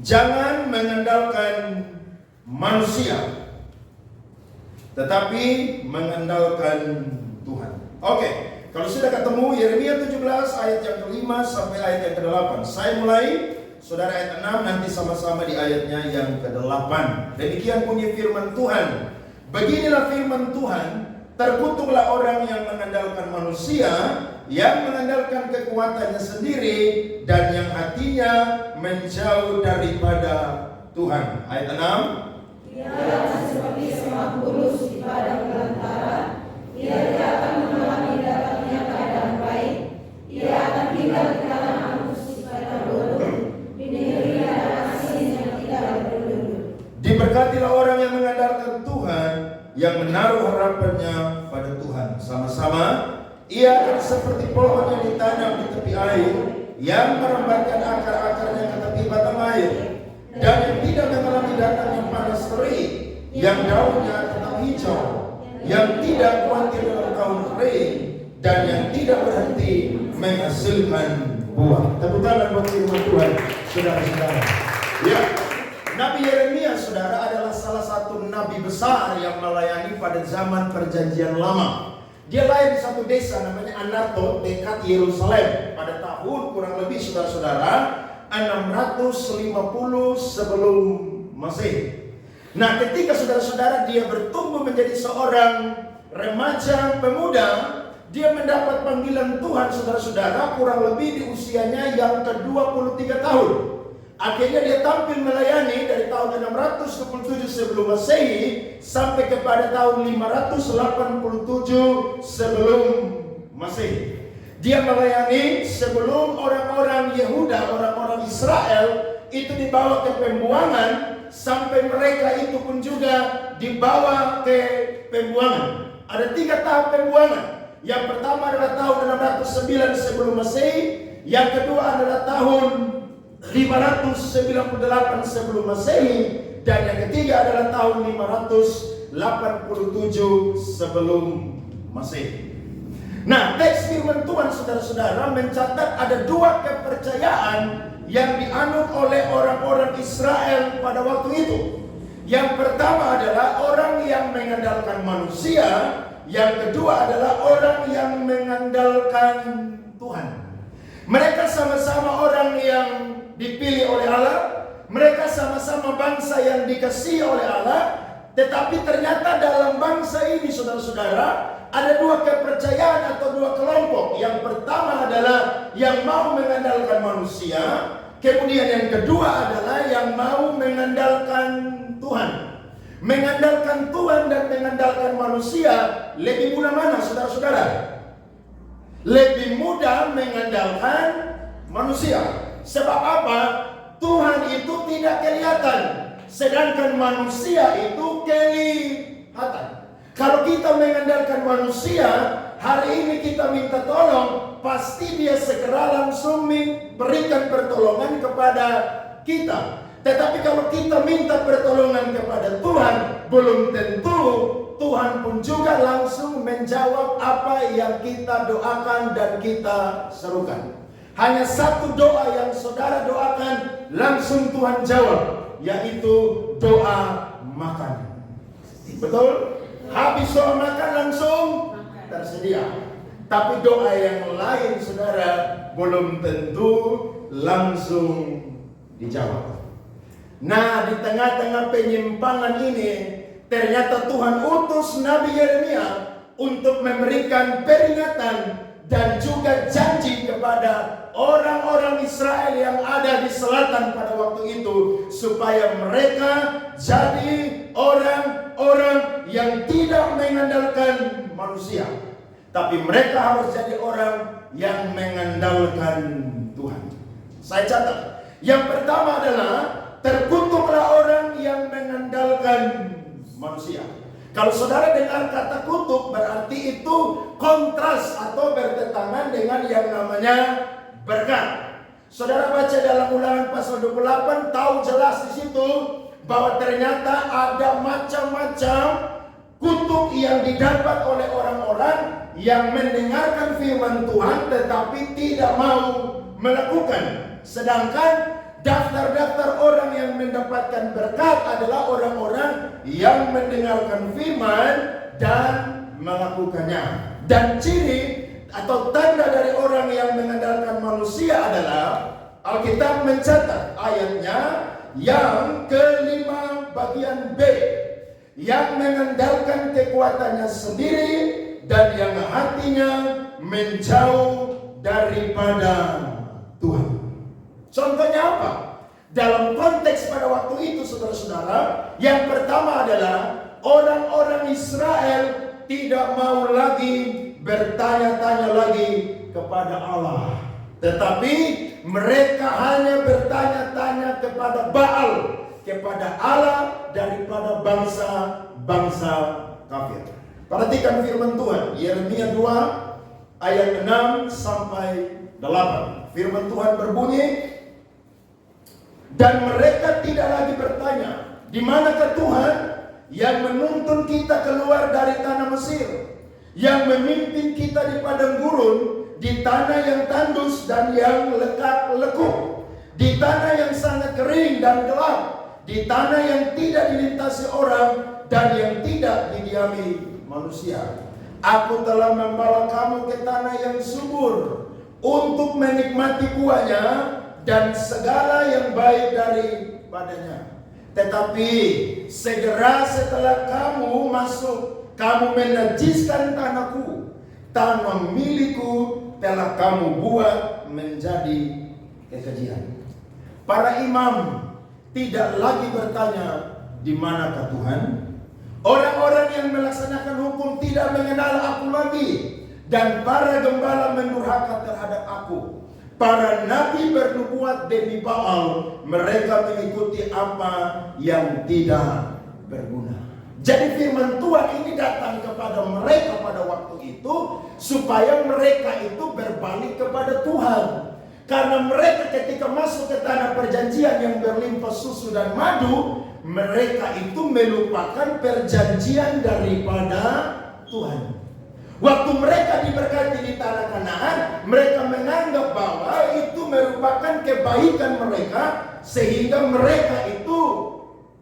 Jangan mengandalkan manusia, tetapi mengandalkan Tuhan. Oke, kalau sudah ketemu Yeremia 17 ayat yang ke-5 sampai ayat yang ke-8. Saya mulai, saudara, ayat 6, nanti sama-sama di ayatnya yang ke-8. Demikian bunyi firman Tuhan. Beginilah firman Tuhan, terkutuklah orang yang mengandalkan manusia, yang mengandalkan kekuatannya sendiri, dan yang hatinya menjauh daripada Tuhan. Ayat 6. Ia akan seperti semak bulus di padang belantara. Ia tidak akan mengalami dapatnya keadaan baik. Ia akan tinggal di kalangan angus di padang gurun, di negeri ada asin yang tidak berduduk. Diberkatilah orang yang mengandalkan Tuhan, yang menaruh harapannya pada Tuhan. Sama-sama. Ia akan seperti pohon yang ditanam di tepi air, yang merembatkan akar-akarnya ke tepi batang air, dan yang tidak mengalami datangnya panas terik, yang daunnya tetap hijau, yang tidak khawatir dalam tahun kering, dan yang tidak berhenti menghasilkan buah. Tepuk tangan buat firman Tuhan, saudara-saudara. Ya, Nabi Yeremia, saudara, adalah salah satu nabi besar yang melayani pada zaman Perjanjian Lama. Dia lahir di satu desa namanya Anatot dekat Yerusalem pada tahun kurang lebih, saudara-saudara, 650 sebelum Masehi. Nah, ketika saudara-saudara dia bertumbuh menjadi seorang remaja pemuda, dia mendapat panggilan Tuhan, saudara-saudara, kurang lebih di usianya yang ke-23 tahun. Akhirnya dia tampil melayani dari tahun 627 sebelum Masehi sampai kepada tahun 587 sebelum Masehi. Dia melayani sebelum orang-orang Yehuda, orang-orang Israel itu dibawa ke pembuangan, sampai mereka itu pun juga dibawa ke pembuangan. Ada 3 tahap pembuangan. Yang pertama adalah tahun 609 sebelum Masehi, yang kedua adalah tahun 598 sebelum Masehi, dan yang ketiga adalah tahun 587 sebelum Masehi. Nah, teks firman Tuhan, saudara-saudara, mencatat ada 2 kepercayaan yang dianut oleh orang-orang Israel pada waktu itu. Yang pertama adalah orang yang mengandalkan manusia, yang kedua adalah orang yang mengandalkan Tuhan. Mereka sama-sama orang yang dipilih oleh Allah, mereka sama-sama bangsa yang dikasihi oleh Allah, tetapi ternyata dalam bangsa ini, saudara-saudara, ada 2 kepercayaan atau 2 kelompok. Yang pertama adalah yang mau mengandalkan manusia, kemudian yang kedua adalah yang mau mengandalkan Tuhan. Mengandalkan Tuhan dan mengandalkan manusia, lebih mudah mana, saudara-saudara? Lebih mudah mengandalkan manusia. Sebab apa? Tuhan itu tidak kelihatan, sedangkan manusia itu kelihatan. Kalau kita mengandalkan manusia, hari ini kita minta tolong, pasti dia segera langsung memberikan pertolongan kepada kita. Tetapi kalau kita minta pertolongan kepada Tuhan, belum tentu Tuhan pun juga langsung menjawab apa yang kita doakan dan kita serukan. Hanya satu doa yang saudara doakan, langsung Tuhan jawab, yaitu doa makan. Betul? Habis doa makan langsung tersedia. Tapi doa yang lain, saudara, belum tentu langsung dijawab. Nah, di tengah-tengah penyimpangan ini, ternyata Tuhan utus Nabi Yeremia untuk memberikan peringatan dan juga janji kepada orang-orang Israel yang ada di selatan pada waktu itu, supaya mereka jadi orang-orang yang tidak mengandalkan manusia, tapi mereka harus jadi orang yang mengandalkan Tuhan. Saya catat, yang pertama adalah terkutuklah orang yang mengandalkan manusia. Kalau saudara dengar kata kutuk, berarti itu kontras atau bertentangan dengan yang namanya berkat. Saudara baca dalam Ulangan pasal 28, tahu jelas di situ bahwa ternyata ada macam-macam kutuk yang didapat oleh orang-orang yang mendengarkan firman Tuhan tetapi tidak mau melakukan. Sedangkan daftar-daftar orang mendapatkan berkat adalah orang-orang yang mendengarkan firman dan melakukannya. Dan ciri atau tanda dari orang yang mengandalkan manusia adalah Alkitab mencatat ayatnya yang kelima bagian B, yang mengandalkan kekuatannya sendiri dan yang hatinya menjauh daripada Tuhan. Contohnya apa? Dalam konteks pada waktu itu saudara-saudara, yang pertama adalah orang-orang Israel tidak mau lagi bertanya-tanya lagi kepada Allah, tetapi mereka hanya bertanya-tanya kepada Baal, kepada Allah daripada bangsa-bangsa kafir. Perhatikan firman Tuhan, Yeremia 2 ayat 6 sampai 8. Firman Tuhan berbunyi, dan mereka tidak lagi bertanya, di manakah Tuhan yang menuntun kita keluar dari tanah Mesir, yang memimpin kita di padang gurun, di tanah yang tandus dan yang lekuk, di tanah yang sangat kering dan gelap, di tanah yang tidak dilintasi orang dan yang tidak didiami manusia. Aku telah membawa kamu ke tanah yang subur untuk menikmati buahnya dan segala yang baik daripadanya. Tetapi segera setelah kamu masuk, kamu menajiskan tanahku, tanah milikku telah kamu buat menjadi kekejian. Para imam tidak lagi bertanya, di manakah Tuhan? Orang-orang yang melaksanakan hukum tidak mengenal aku lagi, dan para gembala mendurhaka terhadap aku. Para nabi bernubuat demi Baal, mereka mengikuti apa yang tidak berguna. Jadi firman Tuhan ini datang kepada mereka pada waktu itu supaya mereka itu berbalik kepada Tuhan. Karena mereka ketika masuk ke tanah perjanjian yang berlimpah susu dan madu, mereka itu melupakan perjanjian daripada Tuhan. Waktu mereka diberkati di tanah Kanaan, mereka menganggap bahwa itu merupakan kebaikan mereka, sehingga mereka itu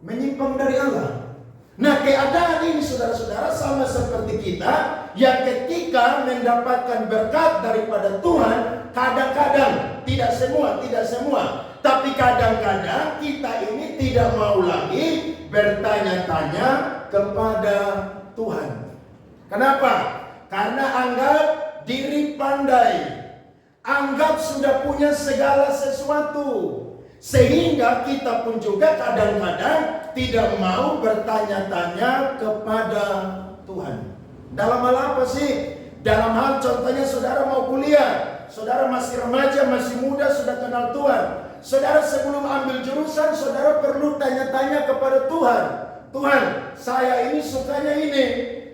menyimpang dari Allah. Nah, keadaan ini saudara-saudara sama seperti kita, yang ketika mendapatkan berkat daripada Tuhan, kadang-kadang, tidak semua, tapi kadang-kadang kita ini tidak mau lagi bertanya-tanya kepada Tuhan. Kenapa? Karena anggap diri pandai, anggap sudah punya segala sesuatu, sehingga kita pun juga kadang-kadang tidak mau bertanya-tanya kepada Tuhan. Dalam hal apa sih? Dalam hal contohnya saudara mau kuliah, saudara masih remaja, masih muda, sudah kenal Tuhan. Saudara sebelum ambil jurusan, saudara perlu tanya-tanya kepada Tuhan. Tuhan, saya ini sukanya ini.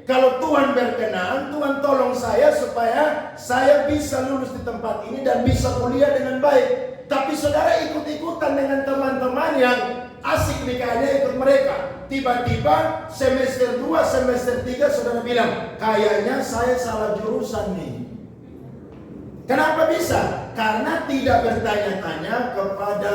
Kalau Tuhan berkenan, Tuhan tolong saya supaya saya bisa lulus di tempat ini dan bisa kuliah dengan baik. Tapi saudara ikut-ikutan dengan teman-teman yang asik nikahnya ikut mereka. Tiba-tiba semester 2, semester 3 saudara bilang, kayaknya saya salah jurusan nih. Kenapa bisa? Karena tidak bertanya-tanya kepada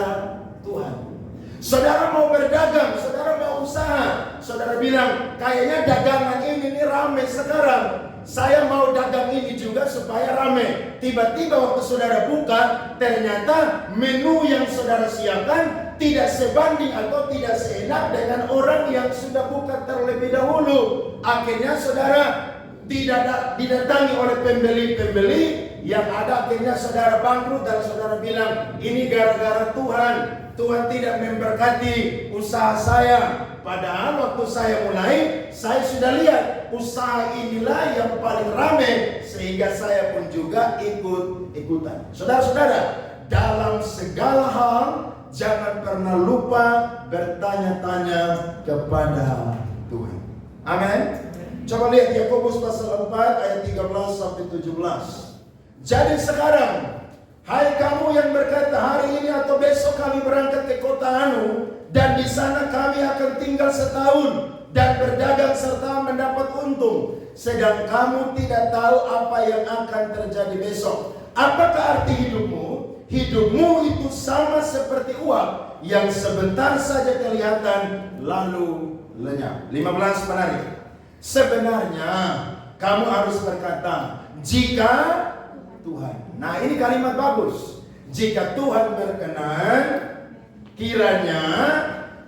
Tuhan. Saudara mau berdagang, saudara mau usaha, saudara bilang, kayaknya dagangan ini rame sekarang. Saya mau dagang ini juga supaya rame. Tiba-tiba waktu saudara buka, ternyata menu yang saudara siapkan tidak sebanding atau tidak seenak dengan orang yang sudah buka terlebih dahulu. Akhirnya saudara tidak didatangi oleh pembeli-pembeli, yang ada akhirnya saudara bangkrut dan saudara bilang, ini gara-gara Tuhan. Tuhan tidak memberkati usaha saya. Padahal waktu saya mulai, saya sudah lihat usaha inilah yang paling ramai, sehingga saya pun juga ikut-ikutan. Saudara-saudara, dalam segala hal jangan pernah lupa bertanya-tanya kepada Tuhan. Amin. Coba lihat Yakobus pasal 4 ayat 13 sampai 17. Jadi sekarang, hai kamu yang berkata hari ini atau besok kami berangkat ke kota Anu, dan di sana kami akan tinggal setahun dan berdagang serta mendapat untung, sedang kamu tidak tahu apa yang akan terjadi besok. Apakah arti hidupmu? Hidupmu itu sama seperti uap yang sebentar saja kelihatan lalu lenyap. 15 menarik. Sebenarnya kamu harus berkata, jika Tuhan. Nah, ini kalimat bagus. Jika Tuhan berkenan, kiranya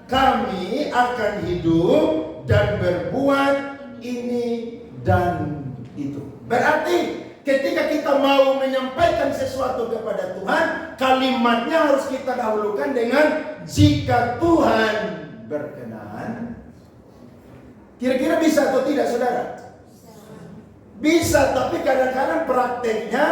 kami akan hidup dan berbuat ini dan itu. Berarti ketika kita mau menyampaikan sesuatu kepada Tuhan, kalimatnya harus kita dahulukan dengan jika Tuhan berkenan. Kira-kira bisa atau tidak, saudara? Bisa, tapi kadang-kadang prakteknya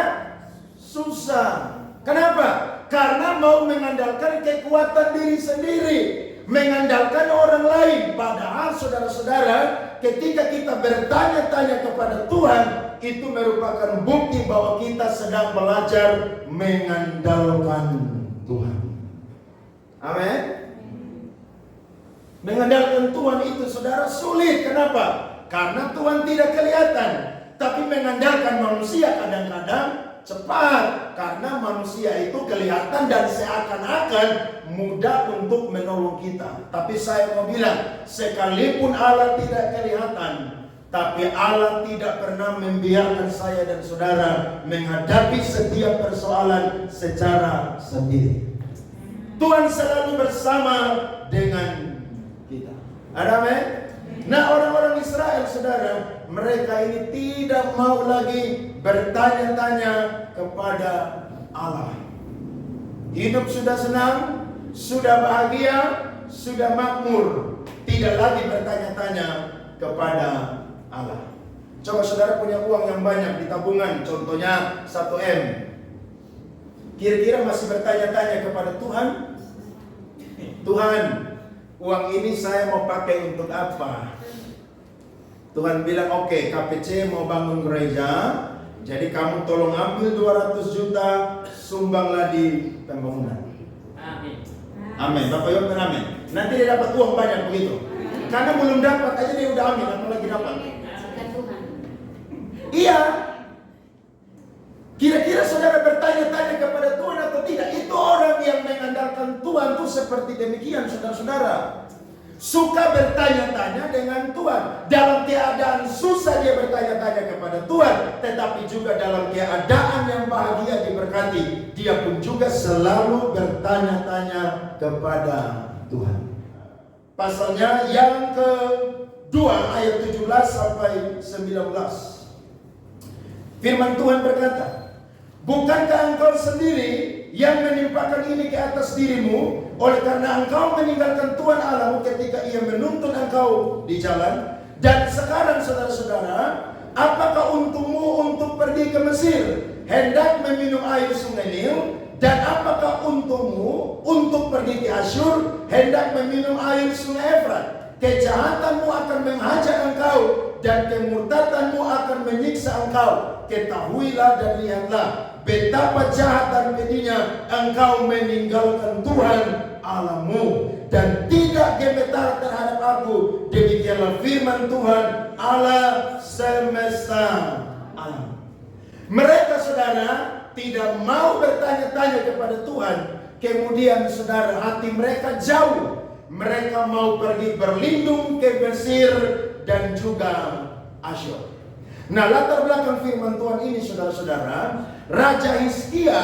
susah. Kenapa? Karena mau mengandalkan kekuatan diri sendiri, mengandalkan orang lain. Padahal saudara-saudara, ketika kita bertanya-tanya kepada Tuhan, itu merupakan bukti bahwa kita sedang belajar mengandalkan Tuhan. Amin. Mengandalkan Tuhan itu, saudara, sulit. Kenapa? Karena Tuhan tidak kelihatan. Tapi mengandalkan manusia kadang-kadang cepat, karena manusia itu kelihatan dan seakan-akan mudah untuk menolong kita. Tapi saya mau bilang, sekalipun Allah tidak kelihatan, tapi Allah tidak pernah membiarkan saya dan saudara menghadapi setiap persoalan secara sendiri. Tuhan selalu bersama dengan kita. Ada amin? Nah, orang-orang Israel, saudara, mereka ini tidak mau lagi bertanya-tanya kepada Allah. Hidup sudah senang, sudah bahagia, sudah makmur, tidak lagi bertanya-tanya kepada Allah. Coba saudara punya uang yang banyak di tabungan, contohnya 1 M. Kira-kira masih bertanya-tanya kepada Tuhan? Tuhan, uang ini saya mau pakai untuk apa? Tuhan bilang, oke, KPC mau bangun gereja, jadi kamu tolong ambil 200 juta, sumbanglah di pembangunan. Amin. Amin. Bapak Ibu amin. Nanti dia dapat uang banyak begitu. Karena belum dapat aja dia udah amin, apalagi dapat. Iya. Kira-kira saudara bertanya-tanya kepada Tuhan atau tidak? Itu orang yang mengandalkan Tuhan itu seperti demikian, saudara-saudara. Suka bertanya-tanya dengan Tuhan. Dalam keadaan susah dia bertanya-tanya kepada Tuhan, tetapi juga dalam keadaan yang bahagia diberkati, dia pun juga selalu bertanya-tanya kepada Tuhan. Pasalnya yang kedua ayat 17 sampai 19. Firman Tuhan berkata, bukankah engkau sendiri yang menimpakan ini ke atas dirimu, oleh karena engkau meninggalkan Tuhan Allahmu ketika ia menuntun engkau di jalan? Dan sekarang saudara-saudara, apakah untungmu untuk pergi ke Mesir, hendak meminum air sungai Nil? Dan apakah untungmu untuk pergi ke Asyur, hendak meminum air sungai Efrat? Kejahatanmu akan menghajar engkau, dan kemurtadanmu akan menyiksa engkau. Ketahuilah dan lihatlah betapa jahat dan pedihnya engkau meninggalkan Tuhan Allahmu dan tidak gemetar terhadap aku. Demikianlah firman Tuhan Allah semesta alam. Mereka, saudara, tidak mau bertanya-tanya kepada Tuhan. Kemudian, saudara, hati mereka jauh. Mereka mau pergi berlindung ke Mesir dan juga Asyur. Nah, latar belakang firman Tuhan ini, saudara-saudara, Raja Hizkia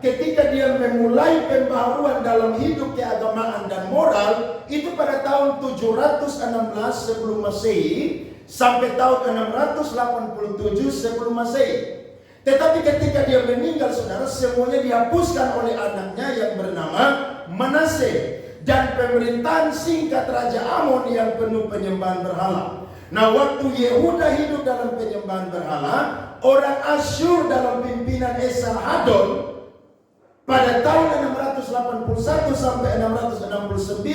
ketika dia memulai pembaharuan dalam hidup keagamaan dan moral itu pada tahun 716 sebelum Masehi sampai tahun 687 sebelum Masehi. Tetapi ketika dia meninggal, saudara, semuanya dihapuskan oleh anaknya yang bernama Manase, dan pemerintahan singkat Raja Amon yang penuh penyembahan berhala. Nah, waktu Yehuda hidup dalam penyembahan berhala, orang Asyur dalam pimpinan Esarhadon pada tahun 681 sampai 669,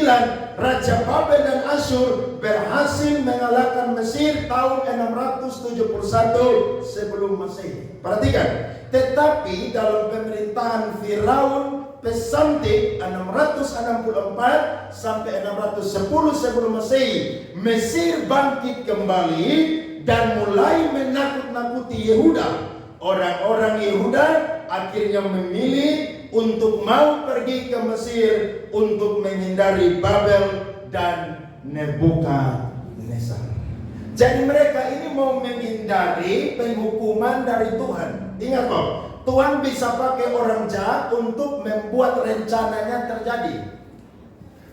Raja Babel dan Asyur berhasil mengalahkan Mesir tahun 671 sebelum Masehi. Perhatikan, tetapi dalam pemerintahan Firaun Pesantik 664 sampai 610 sebelum Masehi, Mesir bangkit kembali dan mulai menakut-nakuti Yehuda. Orang-orang Yehuda akhirnya memilih untuk mau pergi ke Mesir untuk menghindari Babel dan Nebukadnezar. Jadi mereka ini mau menghindari penghukuman dari Tuhan. Ingat loh, Tuhan bisa pakai orang jahat untuk membuat rencananya terjadi.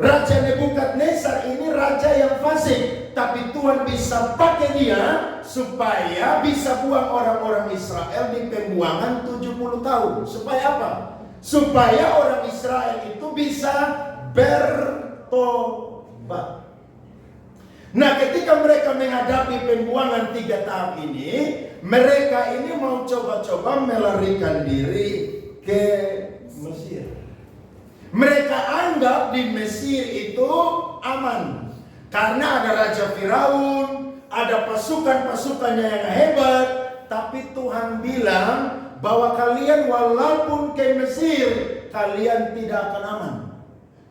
Raja Nebukadnezar ini raja yang fasik, tapi Tuhan bisa pakai dia supaya bisa buang orang-orang Israel di pembuangan 70 tahun. Supaya apa? Supaya orang Israel itu bisa bertobat. Nah, ketika mereka menghadapi pembuangan 3 tahap ini, mereka ini mau coba-coba melarikan diri ke Mesir. Mereka anggap di Mesir itu aman karena ada Raja Firaun, ada pasukan-pasukannya yang hebat. Tapi Tuhan bilang bahwa kalian walaupun ke Mesir, kalian tidak akan aman.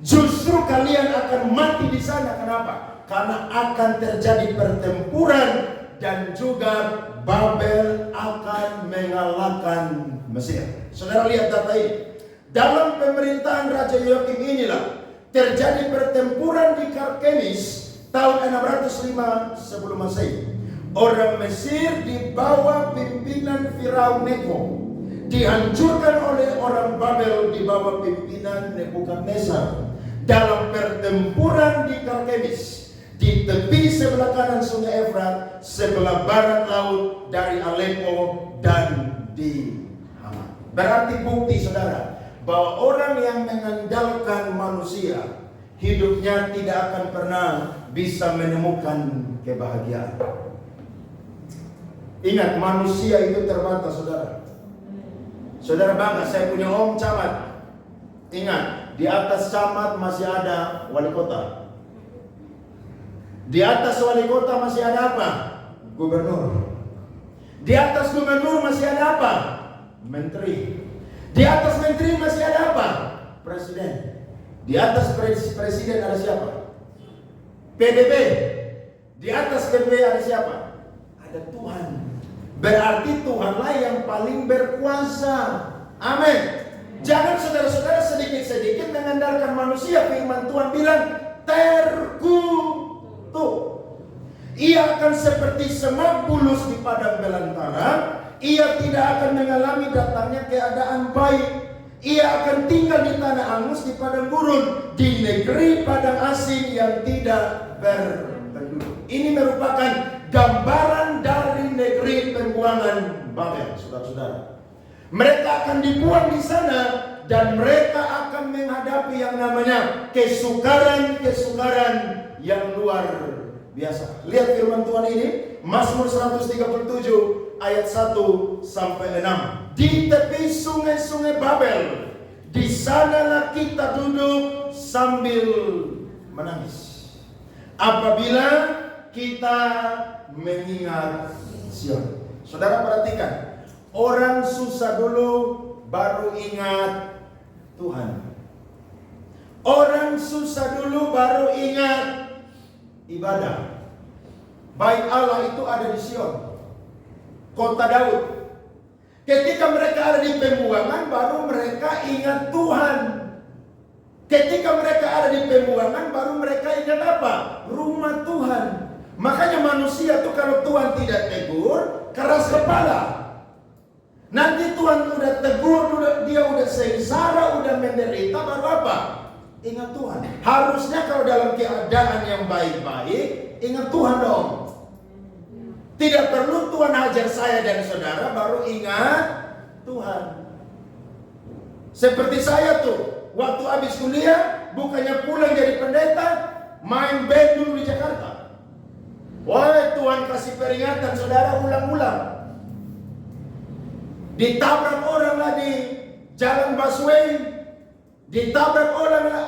Justru kalian akan mati di sana. Kenapa? Karena akan terjadi pertempuran dan juga Babel akan mengalahkan Mesir. Saudara lihat data ini. Dalam pemerintahan Raja Yoakim inilah terjadi pertempuran di Karkemis tahun 605 sebelum Masehi. Orang Mesir di bawah pimpinan Firaun Neko dihancurkan oleh orang Babel di bawah pimpinan Nebukadnezar. Dalam pertempuran di Karkemis, di tepi sebelah kanan Sungai Efrat, sebelah barat laut dari Aleppo dan di Hama. Berarti bukti saudara bahwa orang yang mengandalkan manusia, hidupnya tidak akan pernah bisa menemukan kebahagiaan. Ingat, manusia itu terbatas, saudara. Saudara bangga, saya punya om camat. Ingat, di atas camat masih ada wali kota. Di atas wali kota masih ada apa? Gubernur. Di atas gubernur masih ada apa? Menteri. Di atas menteri masih ada apa? Presiden. Di atas presiden ada siapa? PBB. Di atas PBB ada siapa? Ada Tuhan. Berarti Tuhanlah yang paling berkuasa. Amin. Jangan saudara-saudara sedikit-sedikit mengandalkan manusia. Firman Tuhan bilang terkutuk. Ia akan seperti semak bulus di padang belantara. Ia tidak akan mengalami datangnya keadaan baik. Ia akan tinggal di tanah angus, di padang gurun, di negeri padang asing yang tidak berpenduduk. Ini merupakan gambaran dari negeri pembuangan Babel, saudara-saudara. Mereka akan dibuang di sana dan mereka akan menghadapi yang namanya kesukaran-kesukaran yang luar biasa. Lihat firman Tuhan ini, Mazmur 137 ayat 1 sampai 6. Di tepi sungai-sungai Babel, di sanalah kita duduk sambil menangis. Apabila kita mengingat Sion. Saudara perhatikan, orang susah dulu baru ingat Tuhan. Orang susah dulu baru ingat ibadah. Bait Allah itu ada di Sion, kota Daud. Ketika mereka ada di pembuangan, baru mereka ingat Tuhan. Ketika mereka ada di pembuangan, baru mereka ingat apa? Rumah Tuhan. Makanya manusia tuh kalau Tuhan tidak tegur, keras kepala. Nanti Tuhan udah tegur, dia udah sengsara, udah menderita, baru apa? Ingat Tuhan. Harusnya kalau dalam keadaan yang baik-baik, ingat Tuhan dong. Tidak perlu Tuhan hajar saya dan saudara baru ingat Tuhan. Seperti saya tuh, waktu habis kuliah, bukannya pulang jadi pendeta, main band dulu di Jakarta. Wah, Tuhan kasih peringatan saudara, ulang-ulang. Ditabrak orang lah di Jalan Busway, ditabrak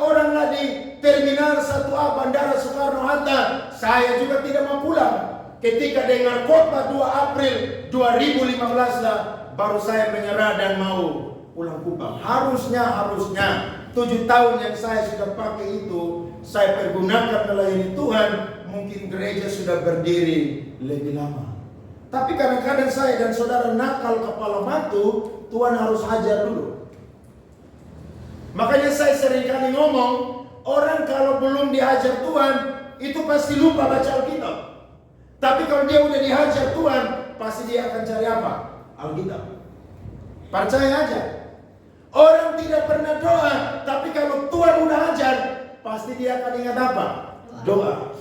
orang lah di Terminal 1A Bandara Soekarno-Hatta. Saya juga tidak mau pulang. Ketika dengar khotbah 2 April 2015 lah, baru saya menyerah dan mau pulang Kupang. Harusnya 7 tahun yang saya sudah pakai itu, saya pergunakan melayani Tuhan, mungkin gereja sudah berdiri lebih lama. Tapi kadang-kadang saya dan saudara nakal kepala batu, Tuhan harus hajar dulu. Makanya saya seringkali ngomong, orang kalau belum dihajar Tuhan, itu pasti lupa baca Alkitab. Tapi kalau dia udah dihajar Tuhan, pasti dia akan cari apa? Alkitab. Percaya aja. Orang tidak pernah doa, tapi kalau Tuhan udah ajar, pasti dia akan ingat apa? Doa.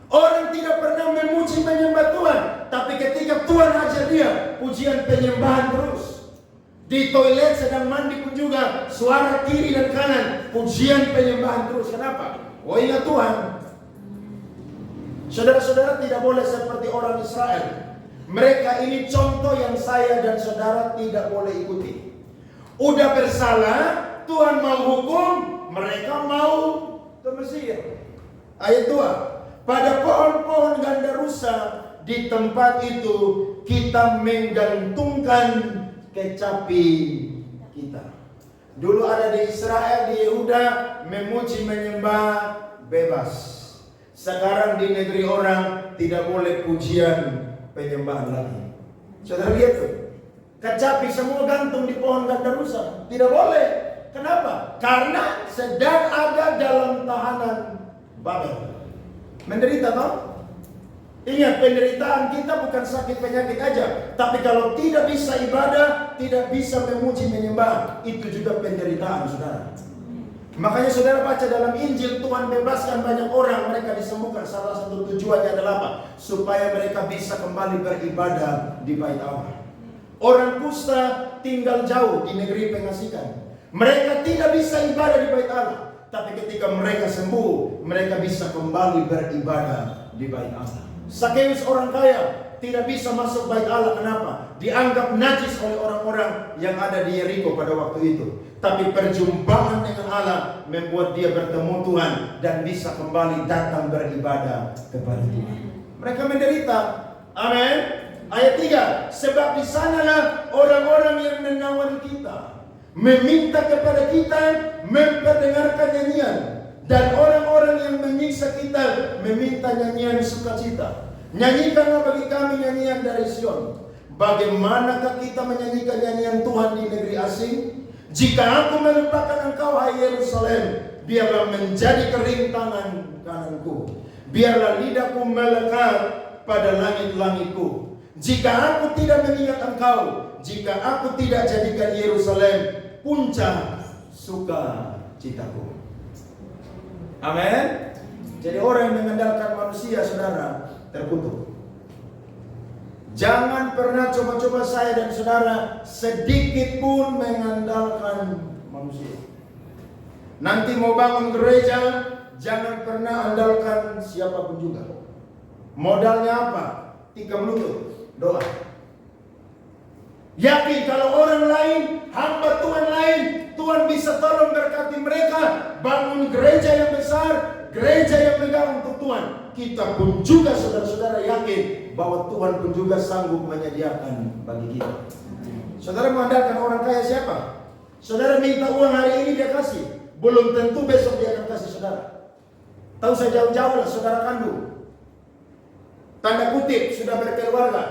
Orang tidak pernah memuji menyembah Tuhan, tapi ketika Tuhan ajar dia, pujian penyembahan terus. Di toilet sedang mandi pun juga, suara kiri dan kanan, pujian penyembahan terus. Kenapa? Oh, ingat Tuhan. Saudara-saudara tidak boleh seperti orang Israel. Mereka ini contoh yang saya dan saudara tidak boleh ikuti. Udah bersalah, Tuhan mau hukum, mereka mau ke Mesir. Ayat 2. Pada pohon-pohon ganda rusa di tempat itu kita menggantungkan kecapi kita. Dulu ada di Israel, di Yehuda, memuji menyembah bebas. Sekarang di negeri orang tidak boleh pujian penyembahan lagi. Saudara lihat tuh, kecapi semua gantung di pohon ganda rusa. Tidak boleh. Kenapa? Karena sedang ada dalam tahanan Babel. Menderita toh? Ingat, penderitaan kita bukan sakit penyakit aja. Tapi kalau tidak bisa ibadah, tidak bisa memuji menyembah, itu juga penderitaan, saudara. Makanya saudara baca dalam Injil, Tuhan bebaskan banyak orang, mereka disembuhkan. Salah satu tujuannya adalah apa? Supaya mereka bisa kembali beribadah di bait Allah. Orang kusta tinggal jauh di negeri pengasihkan. Mereka tidak bisa ibadah di bait Allah. Tapi ketika mereka sembuh, mereka bisa kembali beribadah di bait Allah. Sakeus orang kaya tidak bisa masuk bait Allah. Kenapa? Dianggap najis oleh orang-orang yang ada di Yeriko pada waktu itu. Tapi perjumpaan dengan Allah membuat dia bertemu Tuhan dan bisa kembali datang beribadah kepada Tuhan. Mereka menderita. Amin. Ayat 3. Sebab di sanalah orang-orang yang menawari kita, meminta kepada kita, memperdengarkan nyanyian, dan orang-orang yang menyiksa kita meminta nyanyian sukacita. Nyanyikanlah bagi kami nyanyian dari Sion. Bagaimanakah kita menyanyikan nyanyian Tuhan di negeri asing? Jika aku melupakan engkau, hai Yerusalem, biarlah menjadi kering tangan kananku, biarlah lidahku melekat pada langit-langitku. Jika aku tidak mengingat engkau, jika aku tidak jadikan Yerusalem puncak sukacitaku. Amin. Jadi orang yang mengandalkan manusia, saudara, terkutuk. Jangan pernah coba-coba saya dan saudara sedikit pun mengandalkan manusia. Nanti mau bangun gereja, jangan pernah andalkan siapapun juga. Modalnya apa? 3 lutut, doa. Yakin kalau orang lain, hamba Tuhan lain, Tuhan bisa tolong berkati mereka, bangun gereja yang besar, gereja yang megah untuk Tuhan. Kita pun juga saudara-saudara yakin bahwa Tuhan pun juga sanggup menyediakan bagi kita. Saudara mengandalkan orang kaya siapa? Saudara minta uang hari ini dia kasih, belum tentu besok dia akan kasih saudara. Tahu saya jauh-jauh lah saudara kandung, tanda kutip sudah berkeluarga.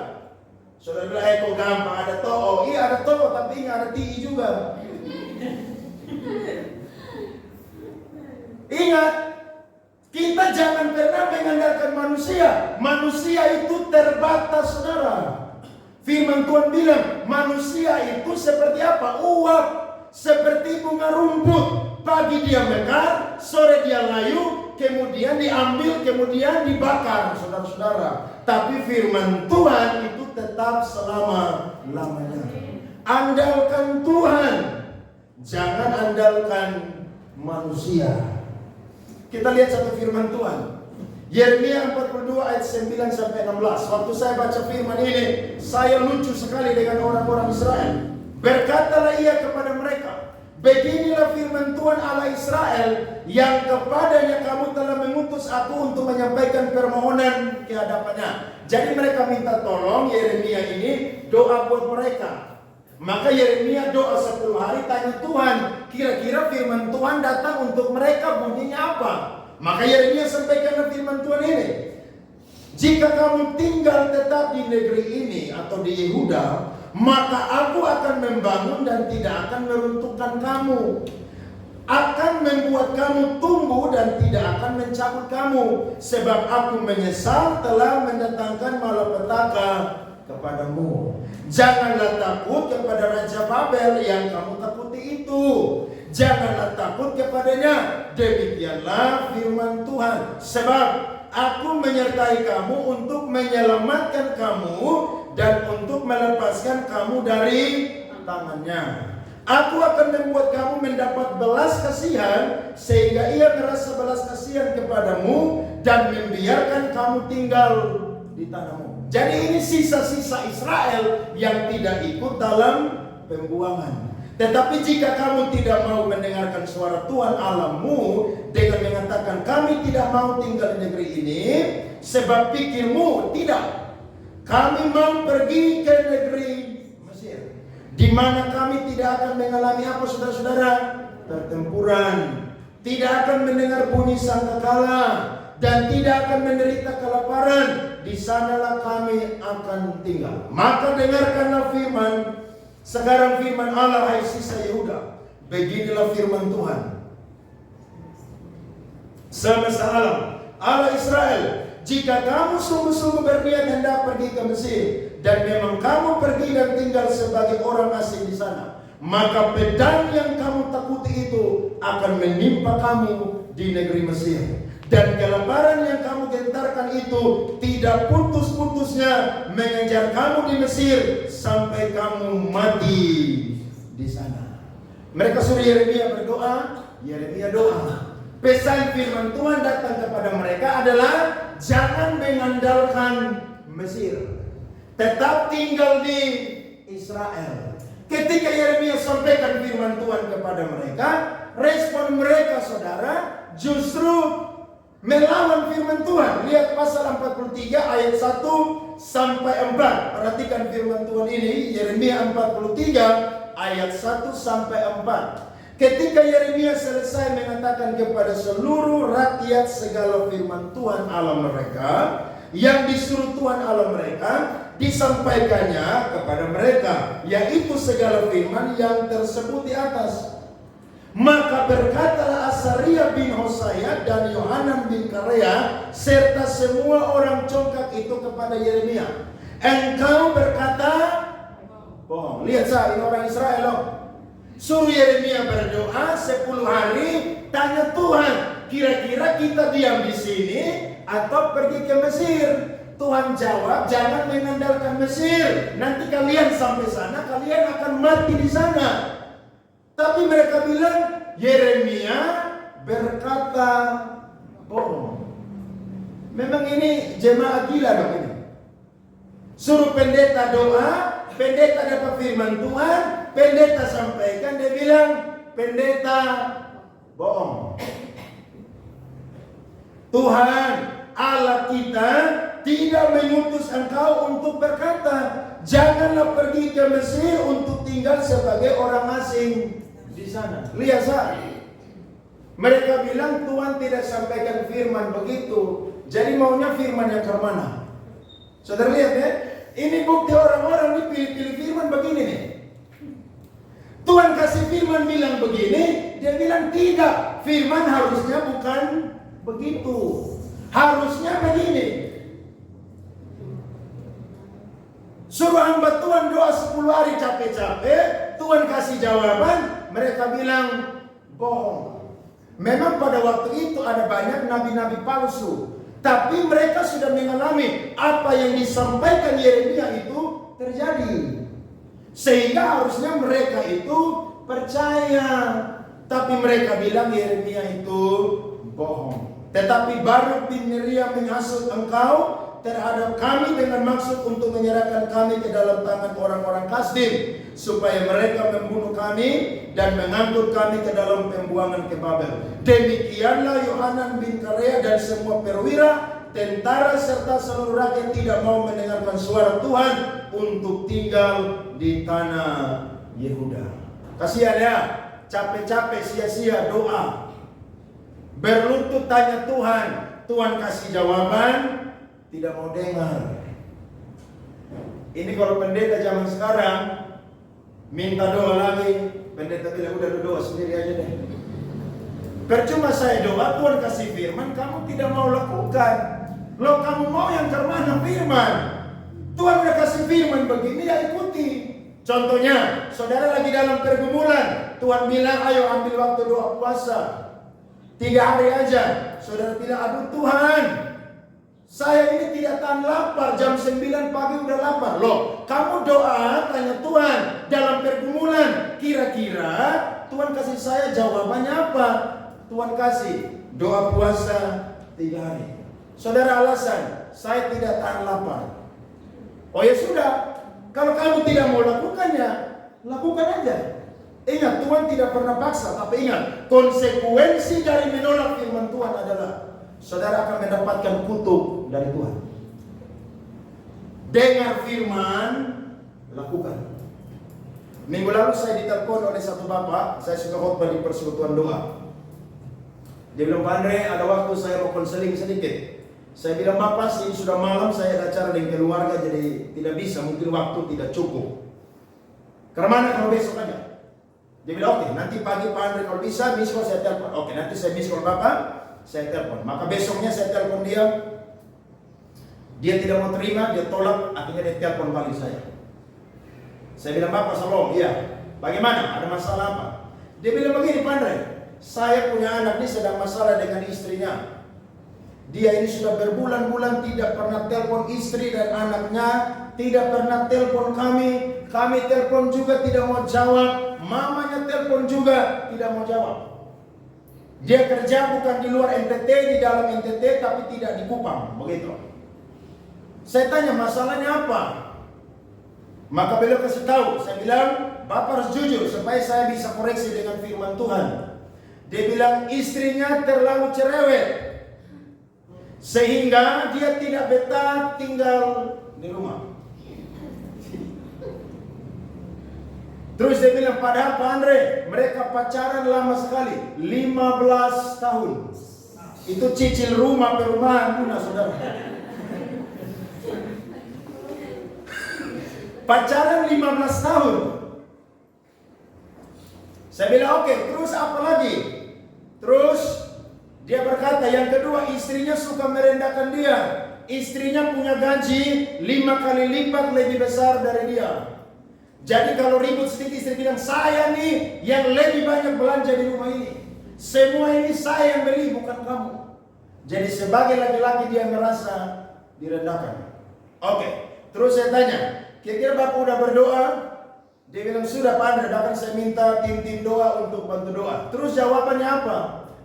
Saudara bilang, kok gampang ada toh? Iya ada toh, tapi nggak ada TI juga. Ingat, kita jangan pernah mengandalkan manusia. Manusia itu terbatas, saudara. Firman Tuhan bilang, manusia itu seperti apa? Uap, seperti bunga rumput. Pagi dia mekar, sore dia layu, kemudian diambil, kemudian dibakar, saudara-saudara. Tapi firman Tuhan itu tetap selama-lamanya. Andalkan Tuhan, jangan andalkan manusia. Kita lihat satu firman Tuhan. Yeremia 42 ayat 9 sampai 16. Waktu saya baca firman ini, saya lucu sekali dengan orang-orang Israel. Berkatalah ia kepada mereka, beginilah firman Tuhan Allah Israel, yang kepadanya kamu telah mengutus aku untuk menyampaikan permohonan ke hadapannya. Jadi mereka minta tolong Yeremia ini doa buat mereka. Maka Yeremia doa 10 hari, tanya Tuhan, kira-kira firman Tuhan datang untuk mereka bunyinya apa? Maka Yeremia sampaikan firman Tuhan ini. Jika kamu tinggal tetap di negeri ini atau di Yehuda, maka aku akan membangun dan tidak akan meruntuhkan kamu, akan membuat kamu tumbuh dan tidak akan mencabut kamu, sebab aku menyesal telah mendatangkan malapetaka kepadamu. Janganlah takut kepada Raja Babel yang kamu takuti itu. Janganlah takut kepadanya. Demikianlah firman Tuhan. Sebab aku menyertai kamu untuk menyelamatkan kamu dan untuk melepaskan kamu dari tangannya. Aku akan membuat kamu mendapat belas kasihan sehingga ia merasa belas kasihan kepadamu dan membiarkan kamu tinggal di tanahmu. Jadi ini sisa-sisa Israel yang tidak ikut dalam pembuangan. Tetapi jika kamu tidak mau mendengarkan suara Tuhan Allahmu dengan mengatakan kami tidak mau tinggal di negeri ini, sebab pikirmu tidak, kami mau pergi ke negeri Mesir, di mana kami tidak akan mengalami apa saudara-saudara? Pertempuran, tidak akan mendengar bunyi sangkakala, dan tidak akan menderita kelaparan. Di sanalah kami akan tinggal. Maka dengarkanlah firman. Sekarang firman Allah, hai sisa Yehuda. Beginilah firman Tuhan semesta alam, Allah Israel. Jika kamu sungguh-sungguh berniat hendak pergi ke Mesir, dan memang kamu pergi dan tinggal sebagai orang asing di sana, maka pedang yang kamu takuti itu akan menimpa kamu di negeri Mesir. Dan kelaparan yang kamu gentarkan itu tidak putus-putusnya mengejar kamu di Mesir sampai kamu mati di sana. Mereka suruh Yeremia berdoa, Yeremia doa. Pesan firman Tuhan datang kepada mereka adalah jangan mengandalkan Mesir, tetap tinggal di Israel. Ketika Yeremia sampaikan firman Tuhan kepada mereka, respon mereka saudara justru melawan firman Tuhan. Lihat pasal 43 ayat 1 sampai 4. Perhatikan firman Tuhan ini, Yeremia 43 ayat 1 sampai 4. Ketika Yeremia selesai mengatakan kepada seluruh rakyat segala firman Tuhan Allah mereka yang disuruh Tuhan Allah mereka, disampaikannya kepada mereka, yaitu segala firman yang tersebut di atas. Maka berkatalah Asaria bin Hosea dan Yohanan bin Karea serta semua orang congkak itu kepada Yeremia, engkau berkata bohong. Lihat saya, ini orang Israel loh. Suruh Yeremia berdoa 10 hari, tanya Tuhan, kira-kira kita diam di sini atau pergi ke Mesir? Tuhan jawab, jangan mengandalkan Mesir. Nanti kalian sampai sana, kalian akan mati di sana. Tapi mereka bilang, Yeremia berkata bohong. Memang ini jemaah gila dong ini. Suruh pendeta doa, pendeta dapat firman Tuhan, pendeta sampaikan, dia bilang, pendeta bohong. Tuhan Allah kita tidak mengutus engkau untuk berkata, janganlah pergi ke Mesir untuk tinggal sebagai orang asing di sana. Lihat saya, mereka bilang Tuhan tidak sampaikan firman begitu. Jadi maunya firman yang ke mana? Saudara lihat ya, ini bukti orang-orang dipilih-pilih firman begini nih. Tuhan kasih firman bilang begini, dia bilang tidak. Firman harusnya bukan begitu, harusnya begini. Suruh hamba Tuhan doa 10 hari capek-capek, Tuhan kasih jawaban, mereka bilang bohong. Memang pada waktu itu ada banyak nabi-nabi palsu, tapi mereka sudah mengalami apa yang disampaikan Yeremia itu terjadi, sehingga harusnya mereka itu percaya. Tapi mereka bilang Yeremia itu bohong. Tetapi Baruk bin Neria menghasut engkau terhadap kami dengan maksud untuk menyerahkan kami ke dalam tangan orang-orang Kasdim, supaya mereka membunuh kami dan mengangkut kami ke dalam pembuangan ke Babel. Demikianlah Yohanan bin Karea dan semua perwira, tentara serta seluruh rakyat tidak mau mendengarkan suara Tuhan untuk tinggal di tanah Yehuda. Kasihan ya, capek-capek sia-sia doa, berlutut tanya Tuhan, Tuhan kasih jawaban, tidak mau dengar. Ini kalau pendeta zaman sekarang minta doa lagi, pendeta bilang udah doa sendiri aja deh. Percuma saya doa, Tuhan kasih firman, kamu tidak mau lakukan. Loh, kamu mau yang kemana firman? Tuhan udah kasih firman begini, ya ikuti. Contohnya, saudara lagi dalam pergumulan, Tuhan bilang ayo ambil waktu doa puasa 3 hari aja. Saudara bilang, aduh Tuhan, saya ini tidak tahan lapar, jam 9 pagi udah lapar. Loh, kamu doa, tanya Tuhan, dalam pergumulan, kira-kira Tuhan kasih saya jawabannya apa? Tuhan kasih doa puasa 3 hari. Saudara alasan, saya tidak tahan lapar. Oh ya sudah, kalau kamu tidak mau lakukannya, lakukan aja. Ingat, Tuhan tidak pernah paksa, tapi ingat, konsekuensi dari menolak firman Tuhan adalah saudara akan mendapatkan kutuk dari Tuhan. Dengar firman, lakukan. Minggu lalu saya ditelepon oleh satu bapak, saya suka khotbah di persekutuan doa. Dia bilang, Pak Andre, ada waktu saya mau konseling sedikit. Saya bilang, Bapak, ini sudah malam, saya ada acara dengan keluarga, jadi tidak bisa, mungkin waktu tidak cukup. Kemana kalau besok aja? Dia bilang, oke, nanti pagi Pak Andre kalau bisa, miss call saya telepon. Oke, nanti saya miss call Bapak, saya telepon. Maka besoknya saya telepon dia. Dia tidak mau terima, dia tolak, akhirnya dia telepon balik saya. Saya bilang, Bapak, salam, iya. Bagaimana? Ada masalah apa? Dia bilang begini, Pak Andre, saya punya anak ini sedang masalah dengan istrinya. Dia ini sudah berbulan-bulan tidak pernah telepon istri dan anaknya, tidak pernah telepon kami. Kami telepon juga tidak mau jawab. Mamanya telepon juga tidak mau jawab. Dia kerja bukan di luar NTT, di dalam NTT, tapi tidak di Kupang, begitu. Saya tanya masalahnya apa? Maka beliau kasih tahu. Saya bilang, Bapak harus jujur supaya saya bisa koreksi dengan firman Tuhan. Dia bilang istrinya terlalu cerewet sehingga dia tidak betah tinggal di rumah. Terus dia bilang, padahal Pak Andre, mereka pacaran lama sekali, 15 tahun. Itu cicil rumah perumahan guna, saudara. Pacaran 15 tahun. Saya bilang, oke, terus apa lagi? Terus dia berkata, yang kedua, istrinya suka merendahkan dia. Istrinya punya gaji 5 kali lipat lebih besar dari dia. Jadi kalau ribut sedikit, istri bilang, saya nih yang lebih banyak belanja di rumah ini. Semua ini saya yang beli, bukan kamu. Jadi sebagai laki-laki dia merasa direndahkan. Oke, terus saya tanya, kira-kira Bapak udah berdoa? Dia bilang, sudah Pak Andre, bahkan saya minta tim-tim doa untuk bantu doa. Terus jawabannya apa?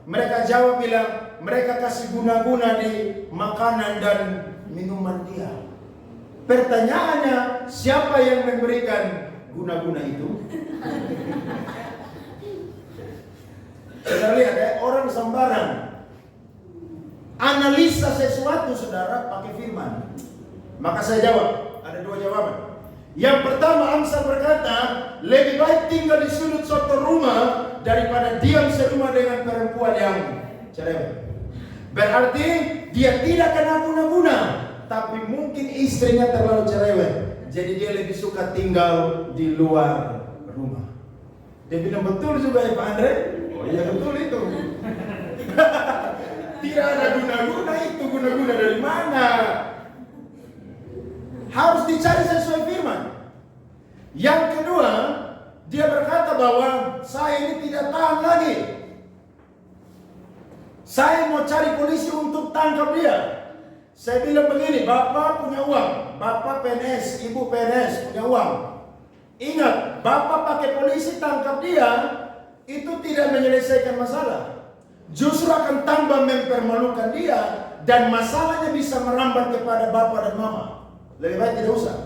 Mereka jawab bilang, mereka kasih guna-guna di makanan dan minuman dia. Pertanyaannya, siapa yang memberikan guna-guna itu? Saudara lihat ya, orang sembarang analisa sesuatu saudara pakai firman. Maka saya jawab, ada 2 jawaban. Yang pertama, Amsal berkata, lebih baik tinggal di sudut suatu rumah daripada diam serumah dengan perempuan yang cerewet. Berarti dia tidak kena guna-guna, tapi mungkin istrinya terlalu cerewet. Jadi dia lebih suka tinggal di luar rumah. Dia bilang, betul juga ya Pak Andre? Oh iya betul itu. Tidak ada guna-guna itu, guna-guna dari mana? Harus dicari sesuai firman. Yang kedua, dia berkata bahwa saya ini tidak tahan lagi. Saya mau cari polisi untuk tangkap dia. Saya bilang begini, Bapak punya uang, Bapak PNS, Ibu PNS punya uang. Ingat, Bapak pakai polisi tangkap dia, itu tidak menyelesaikan masalah. Justru akan tambah mempermalukan dia, dan masalahnya bisa merambat kepada Bapak dan Mama. Lebih baik tidak usah.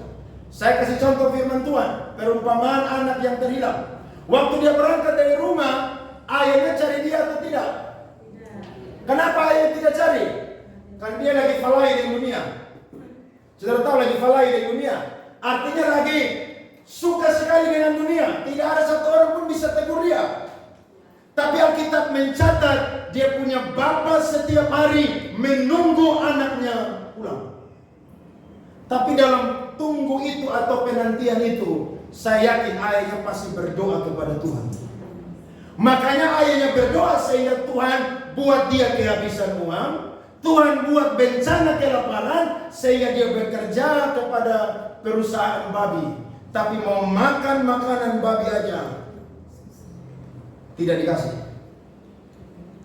Saya kasih contoh firman Tuhan, perumpamaan anak yang terhilang. Waktu dia berangkat dari rumah, ayahnya cari dia atau tidak? Kenapa ayah tidak cari? Kan dia lagi falai di dunia. Saudara tahu lagi falai di dunia, artinya lagi suka sekali dengan dunia. Tidak ada satu orang pun bisa tegur dia. Tapi Alkitab mencatat dia punya bapa setiap hari menunggu anaknya pulang. Tapi dalam tunggu itu atau penantian itu, saya yakin ayahnya pasti berdoa kepada Tuhan. Makanya ayahnya berdoa sehingga Tuhan buat dia kehabisan uang, Tuhan buat bencana kelaparan sehingga dia bekerja kepada perusahaan babi. Tapi mau makan makanan babi aja tidak dikasih.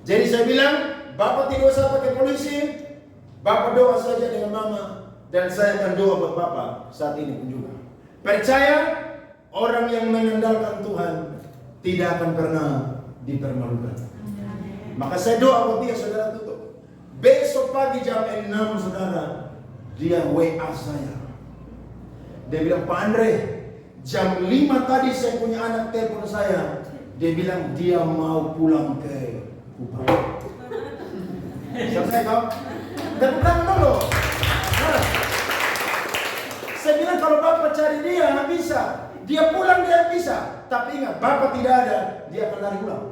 Jadi saya bilang, Bapak tidak usah pakai polisi, Bapak doa saja dengan mama, dan saya akan doa buat Bapak saat ini pun juga. Percaya, orang yang mengandalkan Tuhan tidak akan pernah dipermalukan. Maka saya doa buat dia, saudara tutup. Besok pagi jam 6, saudara, dia WA saya. Dia bilang, Pak Andre, jam 5 tadi saya punya anak telepon saya. Dia bilang dia mau pulang ke Kupang. Selesai kau? Tepuk tangan dulu. Nah, saya bilang kalau Bapak cari dia nggak bisa. Dia pulang dia bisa. Tapi ingat, Bapak tidak ada, dia akan lari pulang.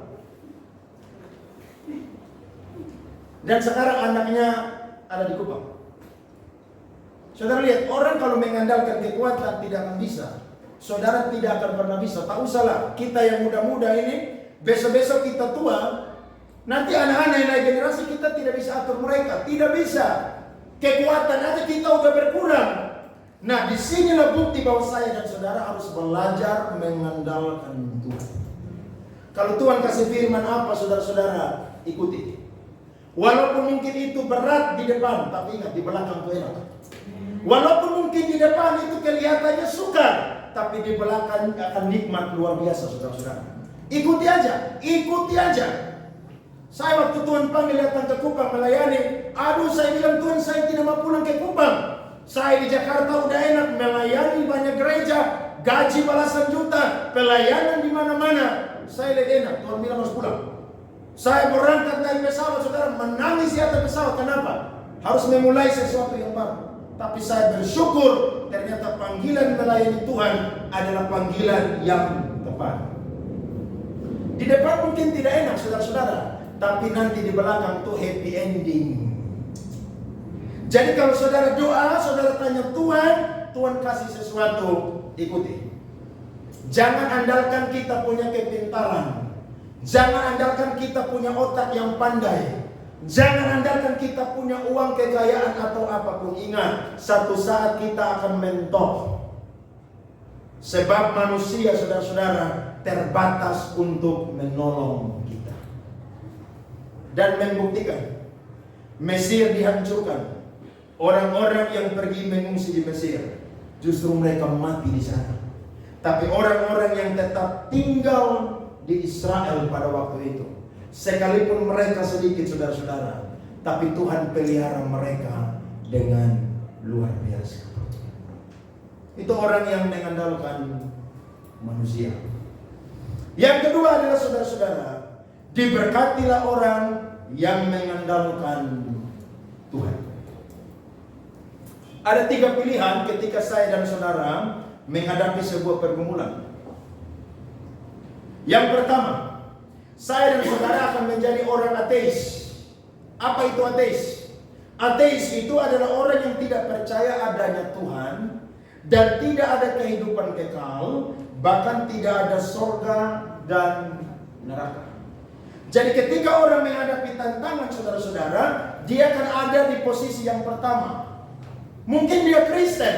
Dan sekarang anaknya ada di Kupang. Saudara lihat, orang kalau mengandalkan kekuatan tidak akan bisa. Saudara tidak akan pernah bisa. Tak usahlah, kita yang muda-muda ini, besok-besok kita tua, nanti anak-anak yang naik generasi kita tidak bisa atur mereka. Tidak bisa. Kekuatan aja kita udah berkurang. Nah, disinilah bukti bahwa saya dan saudara harus belajar mengandalkan Tuhan. Kalau Tuhan kasih firman apa, saudara-saudara, ikuti. Walaupun mungkin itu berat di depan, tapi ingat, di belakang itu enak. Walaupun mungkin di depan itu kelihatannya sukar, tapi di belakang akan nikmat luar biasa, saudara-saudara. Ikuti aja, ikuti aja. Saya waktu Tuhan panggil datang ke Kupang melayani, aduh saya bilang Tuhan saya tidak mau pulang ke Kupang. Saya di Jakarta udah enak melayani banyak gereja, gaji belasan juta, pelayanan di mana-mana. Saya lihat enak, Tuhan bilang harus pulang. Saya berangkat naik pesawat, saudara, menangis di atas pesawat. Kenapa? Harus memulai sesuatu yang baru. Tapi saya bersyukur ternyata panggilan melayani Tuhan adalah panggilan yang tepat. Di depan mungkin tidak enak, saudara-saudara, tapi nanti di belakang tuh happy ending. Jadi kalau saudara doa, saudara tanya Tuhan, Tuhan kasih sesuatu, ikuti. Jangan andalkan kita punya kepintaran. Jangan andalkan kita punya otak yang pandai. Jangan andalkan kita punya uang, kekayaan atau apapun. Ingat, satu saat kita akan mentok. Sebab manusia, saudara-saudara, terbatas untuk menolong kita. Dan membuktikan, Mesir dihancurkan. Orang-orang yang pergi mengungsi di Mesir, justru mereka mati di sana. Tapi orang-orang yang tetap tinggal di Israel pada waktu itu, sekalipun mereka sedikit, saudara-saudara, tapi Tuhan pelihara mereka dengan luar biasa. Itu orang yang mengandalkan manusia. Yang kedua adalah, saudara-saudara, diberkatilah orang yang mengandalkan Tuhan. Ada 3 pilihan ketika saya dan saudara menghadapi sebuah pergumulan. Yang pertama, saya dan saudara akan menjadi orang ateis. Apa itu ateis? Ateis itu adalah orang yang tidak percaya adanya Tuhan dan tidak ada kehidupan kekal, bahkan tidak ada surga dan neraka. Jadi ketika orang menghadapi tantangan, saudara-saudara, dia akan ada di posisi yang pertama. Mungkin dia Kristen,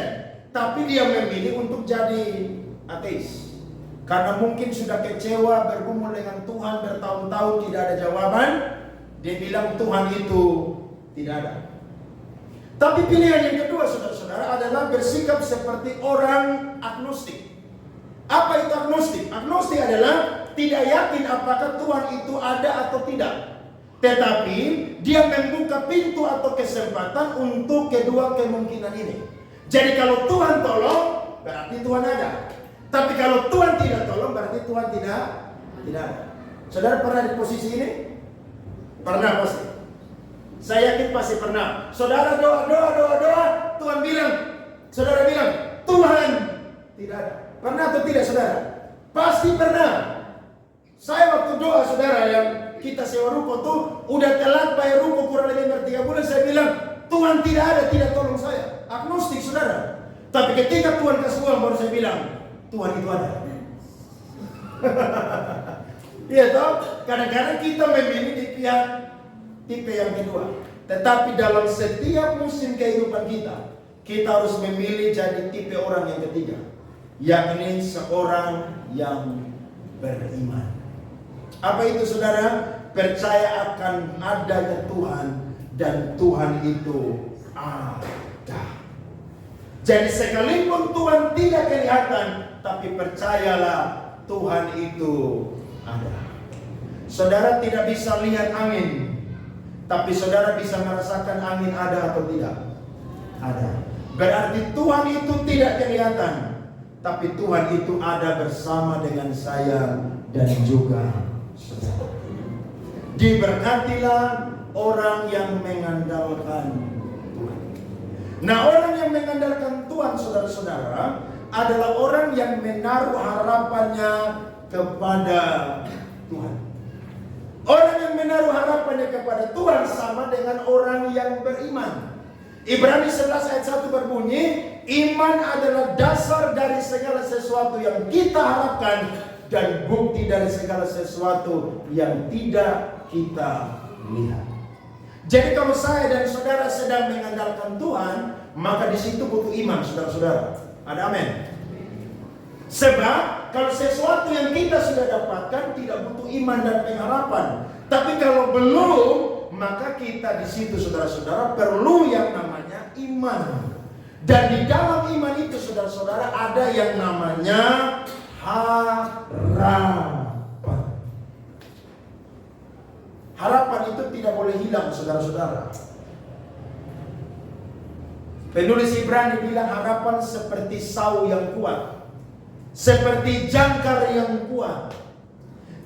tapi dia memilih untuk jadi ateis. Karena mungkin sudah kecewa, bergumul dengan Tuhan bertahun-tahun tidak ada jawaban. Dia bilang Tuhan itu tidak ada. Tapi pilihan yang kedua, saudara-saudara, adalah bersikap seperti orang agnostik. Apa itu agnostik? Agnostik adalah tidak yakin apakah Tuhan itu ada atau tidak. Tetapi dia membuka pintu atau kesempatan untuk kedua kemungkinan ini. Jadi kalau Tuhan tolong, berarti Tuhan ada. Tapi kalau Tuhan tidak tolong, berarti Tuhan tidak ada. Saudara pernah di posisi ini? Pernah pasti. Saya yakin pasti pernah. Saudara doa, Tuhan bilang, saudara bilang, Tuhan tidak ada. Pernah atau tidak, saudara? Pasti pernah. Saya waktu doa, saudara, yang kita sewa ruko tuh udah telat bayar ruko kurang lebih 3 bulan. Saya bilang, Tuhan tidak ada, tidak tolong saya. Agnostik, saudara. Tapi ketika Tuhan kasih uang baru saya bilang, Tuhan itu ada. Iya toh, kadang-kadang kita memilih di pihak tipe yang kedua. Tetapi dalam setiap musim kehidupan kita, kita harus memilih jadi tipe orang yang ketiga, yakni seorang yang beriman. Apa itu saudara? Percaya akan adanya Tuhan dan Tuhan itu ada. Jadi sekalipun Tuhan tidak kelihatan, tapi percayalah Tuhan itu ada. Saudara tidak bisa lihat angin, tapi saudara bisa merasakan angin ada atau tidak? Ada. Berarti Tuhan itu tidak kelihatan, tapi Tuhan itu ada bersama dengan saya dan juga saudara. Diberkatilah orang yang mengandalkan Tuhan. Nah, orang yang mengandalkan Tuhan, saudara-saudara, adalah orang yang menaruh harapannya kepada Tuhan. Orang yang menaruh harapannya kepada Tuhan sama dengan orang yang beriman. Ibrani 11 ayat 1 berbunyi, iman adalah dasar dari segala sesuatu yang kita harapkan dan bukti dari segala sesuatu yang tidak kita lihat. Jadi kalau saya dan saudara sedang mengandalkan Tuhan, maka di situ butuh iman, saudara-saudara. Ada amin? Sebab kalau sesuatu yang kita sudah dapatkan tidak butuh iman dan pengharapan. Tapi kalau belum, maka kita di situ, saudara-saudara, perlu yang namanya iman. Dan di dalam iman itu, saudara-saudara, ada yang namanya harapan. Harapan itu tidak boleh hilang, saudara-saudara. Penulis Ibrani bilang harapan seperti sau yang kuat, seperti jangkar yang kuat.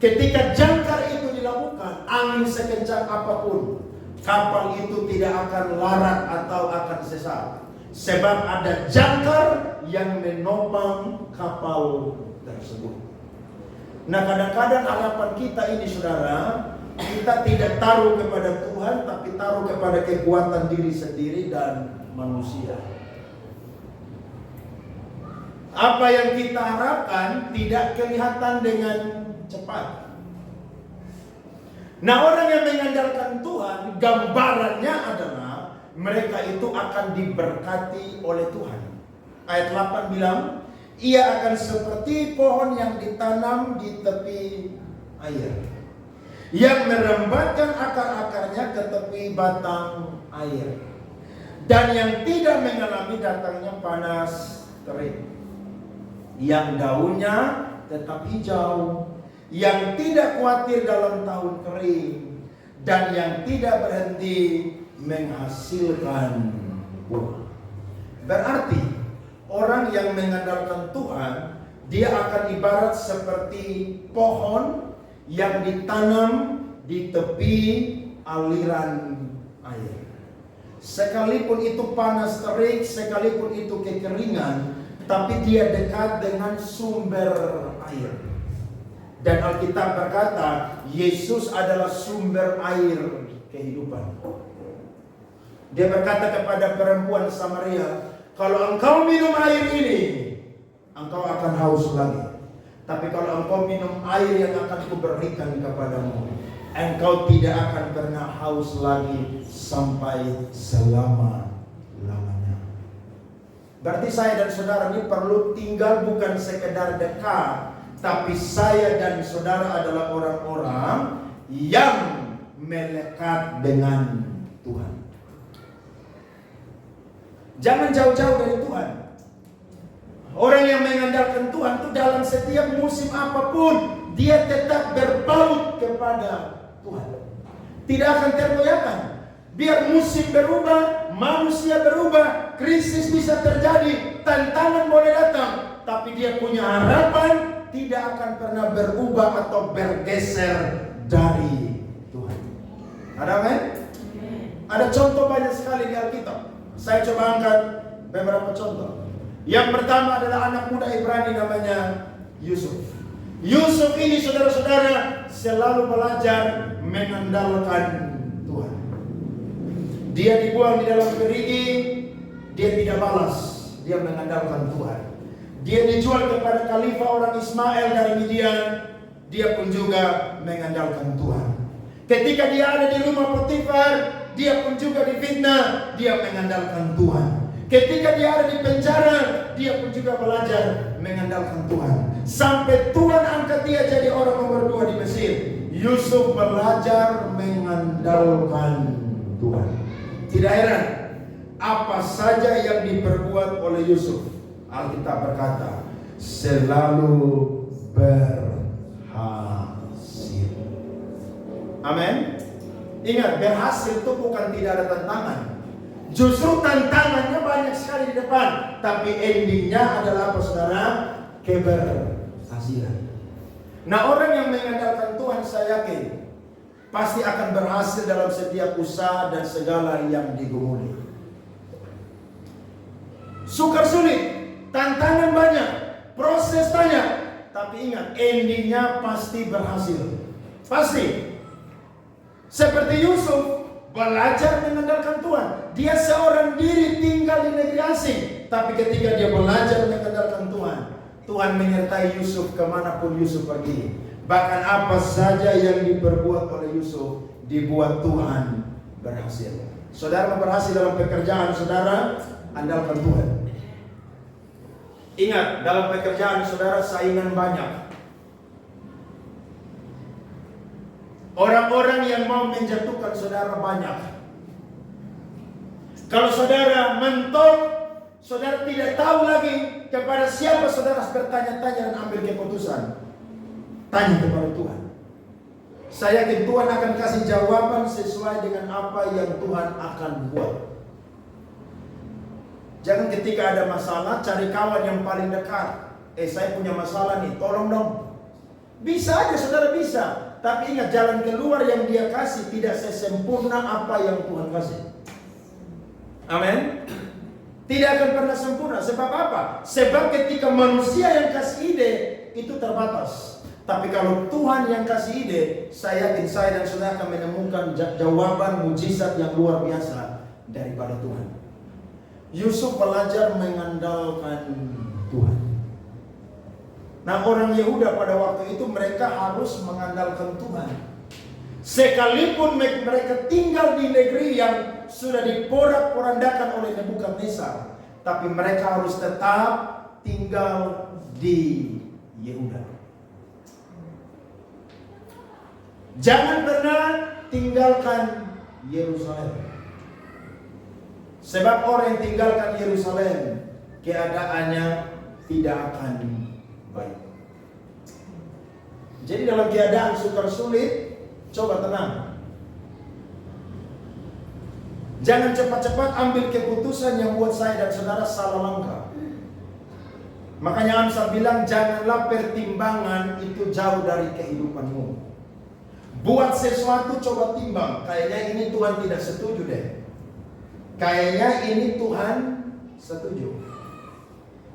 Ketika jangkar itu dilakukan, angin sekencang apapun, kapal itu tidak akan larat atau akan sesat. Sebab ada jangkar yang menopang kapal tersebut. Nah, kadang-kadang harapan kita ini, saudara, kita tidak taruh kepada Tuhan, tapi taruh kepada kekuatan diri sendiri dan manusia. Apa yang kita harapkan tidak kelihatan dengan cepat. Nah, orang yang mengandalkan Tuhan, gambarannya adalah mereka itu akan diberkati oleh Tuhan. Ayat 8 bilang, ia akan seperti pohon yang ditanam di tepi air, yang merembatkan akar-akarnya ke tepi batang air, dan yang tidak mengalami datangnya panas terik, yang daunnya tetap hijau, yang tidak khawatir dalam tahun kering, dan yang tidak berhenti menghasilkan buah. Berarti orang yang mengandalkan Tuhan, dia akan ibarat seperti pohon yang ditanam di tepi aliran air. Sekalipun itu panas terik, sekalipun itu kekeringan, tapi dia dekat dengan sumber air. Dan Alkitab berkata, Yesus adalah sumber air kehidupan. Dia berkata kepada perempuan Samaria, kalau engkau minum air ini, engkau akan haus lagi. Tapi kalau engkau minum air yang akan kuberikan kepadamu, engkau tidak akan pernah haus lagi sampai selama-lamanya. Berarti saya dan saudara ini perlu tinggal bukan sekedar dekat, tapi saya dan saudara adalah orang-orang yang melekat dengan Tuhan. Jangan jauh-jauh dari Tuhan. Orang yang mengandalkan Tuhan itu dalam setiap musim apapun, dia tetap berpaut kepada Tuhan. Tidak akan tergoyahkan. Biar musim berubah, manusia berubah, krisis bisa terjadi, tantangan boleh datang, tapi dia punya harapan, tidak akan pernah berubah atau bergeser dari Tuhan. Ada amin? Ada contoh banyak sekali di Alkitab. Saya coba angkat beberapa contoh. Yang pertama adalah anak muda Ibrani namanya Yusuf. Yusuf ini, saudara-saudara, selalu belajar mengandalkan Tuhan. Dia dibuang di dalam gerigi, dia tidak balas dia mengandalkan Tuhan. Dia dijual kepada khalifah orang Ismail dari Midian, dia pun juga mengandalkan Tuhan. Ketika dia ada di rumah Potifar, dia pun juga difitnah, dia mengandalkan Tuhan. Ketika dia ada di penjara, dia pun juga belajar mengandalkan Tuhan. Sampai Tuhan angkat dia jadi orang nomor 2 di Mesir. Yusuf belajar mengandalkan Tuhan. Tidak heran, apa saja yang diperbuat oleh Yusuf, Alkitab berkata, selalu berhasil. Amin. Ingat, berhasil itu bukan tidak ada tantangan. Justru tantangannya banyak sekali di depan, tapi endingnya adalah apa saudara? Keberhasilan. Nah, orang yang mengandalkan Tuhan, saya yakin pasti akan berhasil dalam setiap usaha dan segala yang digumuli. Sukar sulit, tantangan banyak, proses banyak, tapi ingat, endingnya pasti berhasil. Pasti. Seperti Yusuf, belajar mengandalkan Tuhan. Dia seorang diri tinggal di negeri asing, tapi ketika dia belajar mengandalkan Tuhan, Tuhan menyertai Yusuf kemanapun Yusuf pergi. Bahkan apa saja yang diperbuat oleh Yusuf, dibuat Tuhan berhasil. Saudara mau berhasil dalam pekerjaan saudara, andalkan Tuhan. Ingat, dalam pekerjaan saudara saingan banyak. Orang-orang yang mau menjatuhkan saudara banyak. Kalau saudara mentok, saudara tidak tahu lagi kepada siapa saudara harus bertanya-tanya dan ambil keputusan. Tanya kepada Tuhan. Saya yakin Tuhan akan kasih jawaban sesuai dengan apa yang Tuhan akan buat. Jangan ketika ada masalah cari kawan yang paling dekat. Saya punya masalah nih, tolong dong. Bisa aja saudara bisa. Tapi ingat, jalan keluar yang dia kasih tidak sesempurna apa yang Tuhan kasih. Amin. Tidak akan pernah sempurna. Sebab apa? Sebab ketika manusia yang kasih ide itu terbatas. Tapi kalau Tuhan yang kasih ide, saya yakin saya dan saudara akan menemukan jawaban mujizat yang luar biasa daripada Tuhan. Yusuf belajar mengandalkan Tuhan. Nah, orang Yehuda pada waktu itu mereka harus mengandalkan Tuhan. Sekalipun mereka tinggal di negeri yang sudah diporak-porandakan oleh Nebukadnezar, tapi mereka harus tetap tinggal di Yehuda. Jangan pernah tinggalkan Yerusalem. Sebab orang yang tinggalkan Yerusalem, keadaannya tidak akan baik. Jadi dalam keadaan sukar sulit, coba tenang. Jangan cepat-cepat ambil keputusan yang buat saya dan saudara salah langkah. Makanya Amsal bilang, janganlah pertimbangan itu jauh dari kehidupanmu. Buat sesuatu coba timbang. Kayaknya ini Tuhan tidak setuju deh. Kayaknya ini Tuhan setuju.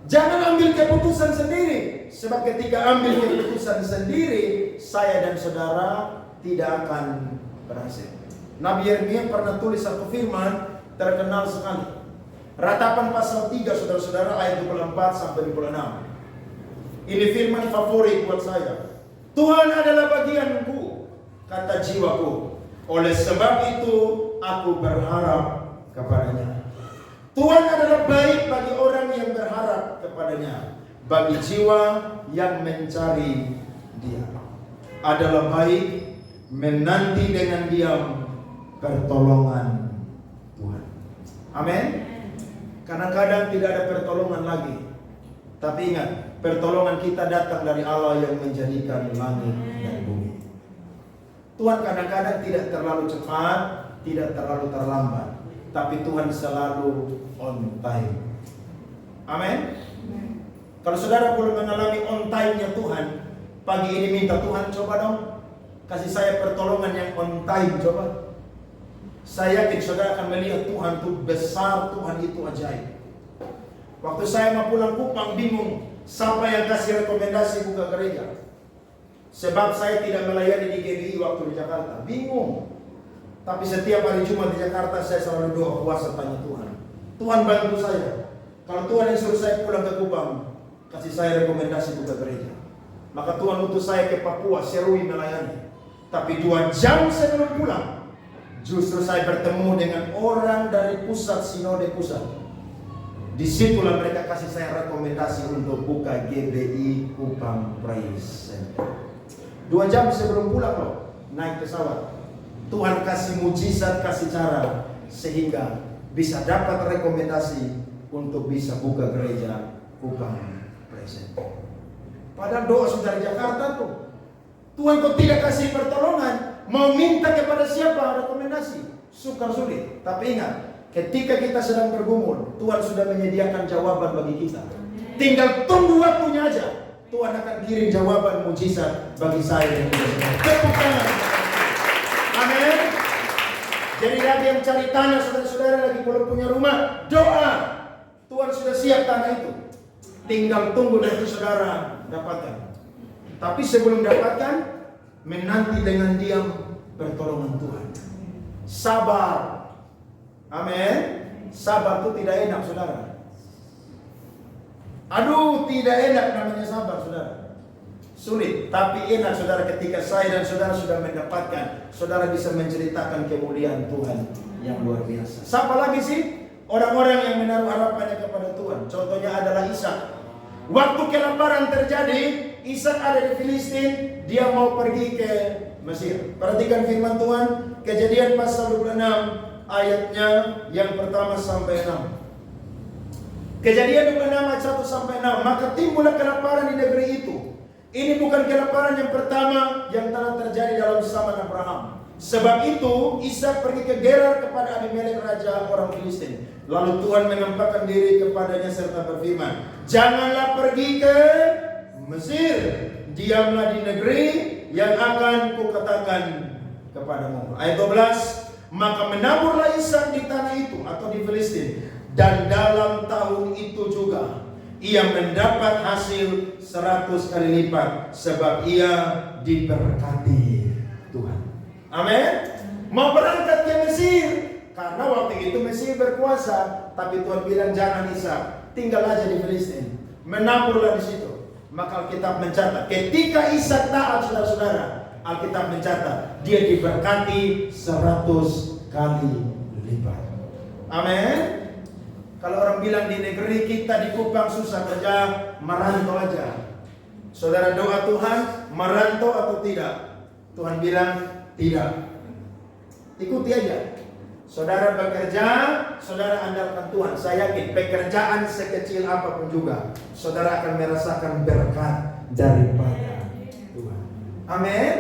Jangan ambil keputusan sendiri. Sebab ketika ambil keputusan sendiri, saya dan saudara tidak akan berhasil. Nabi Yeremia pernah tulis satu firman terkenal sekali. Ratapan pasal 3 saudara-saudara ayat 24 sampai 26. Ini firman favorit buat saya. Tuhan adalah bagianku, kata jiwaku. Oleh sebab itu aku berharap kepadanya. Tuhan adalah baik bagi orang yang berharap kepadanya, bagi jiwa yang mencari Dia. Adalah baik menanti dengan diam pertolongan Tuhan. Amin. Kadang-kadang tidak ada pertolongan lagi. Tapi ingat, pertolongan kita datang dari Allah yang menjadikan langit dan bumi. Tuhan kadang-kadang tidak terlalu cepat, tidak terlalu terlambat, tapi Tuhan selalu on time. Amin. Kalau saudara belum mengalami on time-nya Tuhan, pagi ini minta Tuhan, coba dong kasih saya pertolongan yang on time, coba. Saya yakin saudara akan melihat Tuhan itu besar, Tuhan itu ajaib. Waktu saya mau pulang Kupang bingung, siapa yang kasih rekomendasi buka gereja? Sebab saya tidak melayani di GBI waktu di Jakarta, bingung. Tapi setiap hari Jumat di Jakarta saya selalu doa puasa tanya Tuhan. Tuhan bantu saya. kalau Tuhan yang suruh saya pulang ke Kupang, kasih saya rekomendasi buka gereja. Maka Tuhan utus saya ke Papua, Serui melayani. Tapi 2 jam sebelum pulang, justru saya bertemu dengan orang dari pusat sinode pusat. Disitulah mereka kasih saya rekomendasi untuk buka GBI Kupang Praise Center. 2 jam sebelum pulang loh, naik pesawat. Tuhan kasih mujizat, kasih cara, sehingga bisa dapat rekomendasi untuk bisa buka gereja Kupang Praise Center. Padahal doa sudah di Jakarta tuh. Tuhan kok tidak kasih pertolongan, mau minta kepada siapa rekomendasi? Sukar sulit. Tapi ingat, ketika kita sedang bergumul, Tuhan sudah menyediakan jawaban bagi kita. Tinggal tunggu waktunya aja. Tuhan akan kirim jawaban mujizat bagi saya dan saudara. Tepuk tangan. Amin. Jadi lagi yang cari tanah, saudara-saudara lagi belum punya rumah, doa. Tuhan sudah siap tanah itu. Tinggal tunggu nanti saudara dapatkan. Tapi sebelum dapatkan, menanti dengan diam pertolongan Tuhan. Sabar. Amin. Sabar itu tidak enak, saudara. Aduh, tidak enak namanya sabar, saudara. Sulit, tapi enak, saudara, ketika saya dan saudara sudah mendapatkan. Saudara bisa menceritakan kemuliaan Tuhan yang luar biasa. Siapa lagi sih orang-orang yang menaruh harapannya kepada Tuhan? Contohnya adalah Ishak. Waktu kelaparan terjadi, Ishak ada di Filistin, dia mau pergi ke Mesir. Perhatikan firman Tuhan, Kejadian pasal 26 ayatnya yang pertama sampai 6. Kejadian 26 ayat 1 sampai 6. Maka timbullah kelaparan di negeri itu. Ini bukan kelaparan yang pertama yang telah terjadi dalam zaman Abraham. Sebab itu Ishak pergi ke Gerar kepada Abimelek raja orang Filistin. Lalu Tuhan menampakkan diri kepadanya serta berfirman, janganlah pergi ke Mesir, diamlah di negeri yang akan kukatakan kepadamu. Ayat 12, maka menaburlah Ishak di tanah itu atau di Filistin, dan dalam tahun itu juga ia mendapat hasil 100 kali lipat, sebab ia diberkati Tuhan. Amin. Mau berangkat ke Mesir karena waktu itu Mesir berkuasa, tapi Tuhan bilang jangan Ishak, tinggal aja di Filistin, menaburlah di situ. Maka Alkitab mencatat ketika Ishak taat, saudara-saudara, Alkitab mencatat dia diberkati 100 kali lipat. Amin. Kalau orang bilang di negeri kita di Kupang susah kerja, merantau aja. Saudara doa Tuhan, merantau atau tidak? Tuhan bilang tidak. Ikuti aja. Saudara bekerja, saudara andalkan Tuhan. Saya yakin pekerjaan sekecil apapun juga, saudara akan merasakan berkat daripada Tuhan. Amin.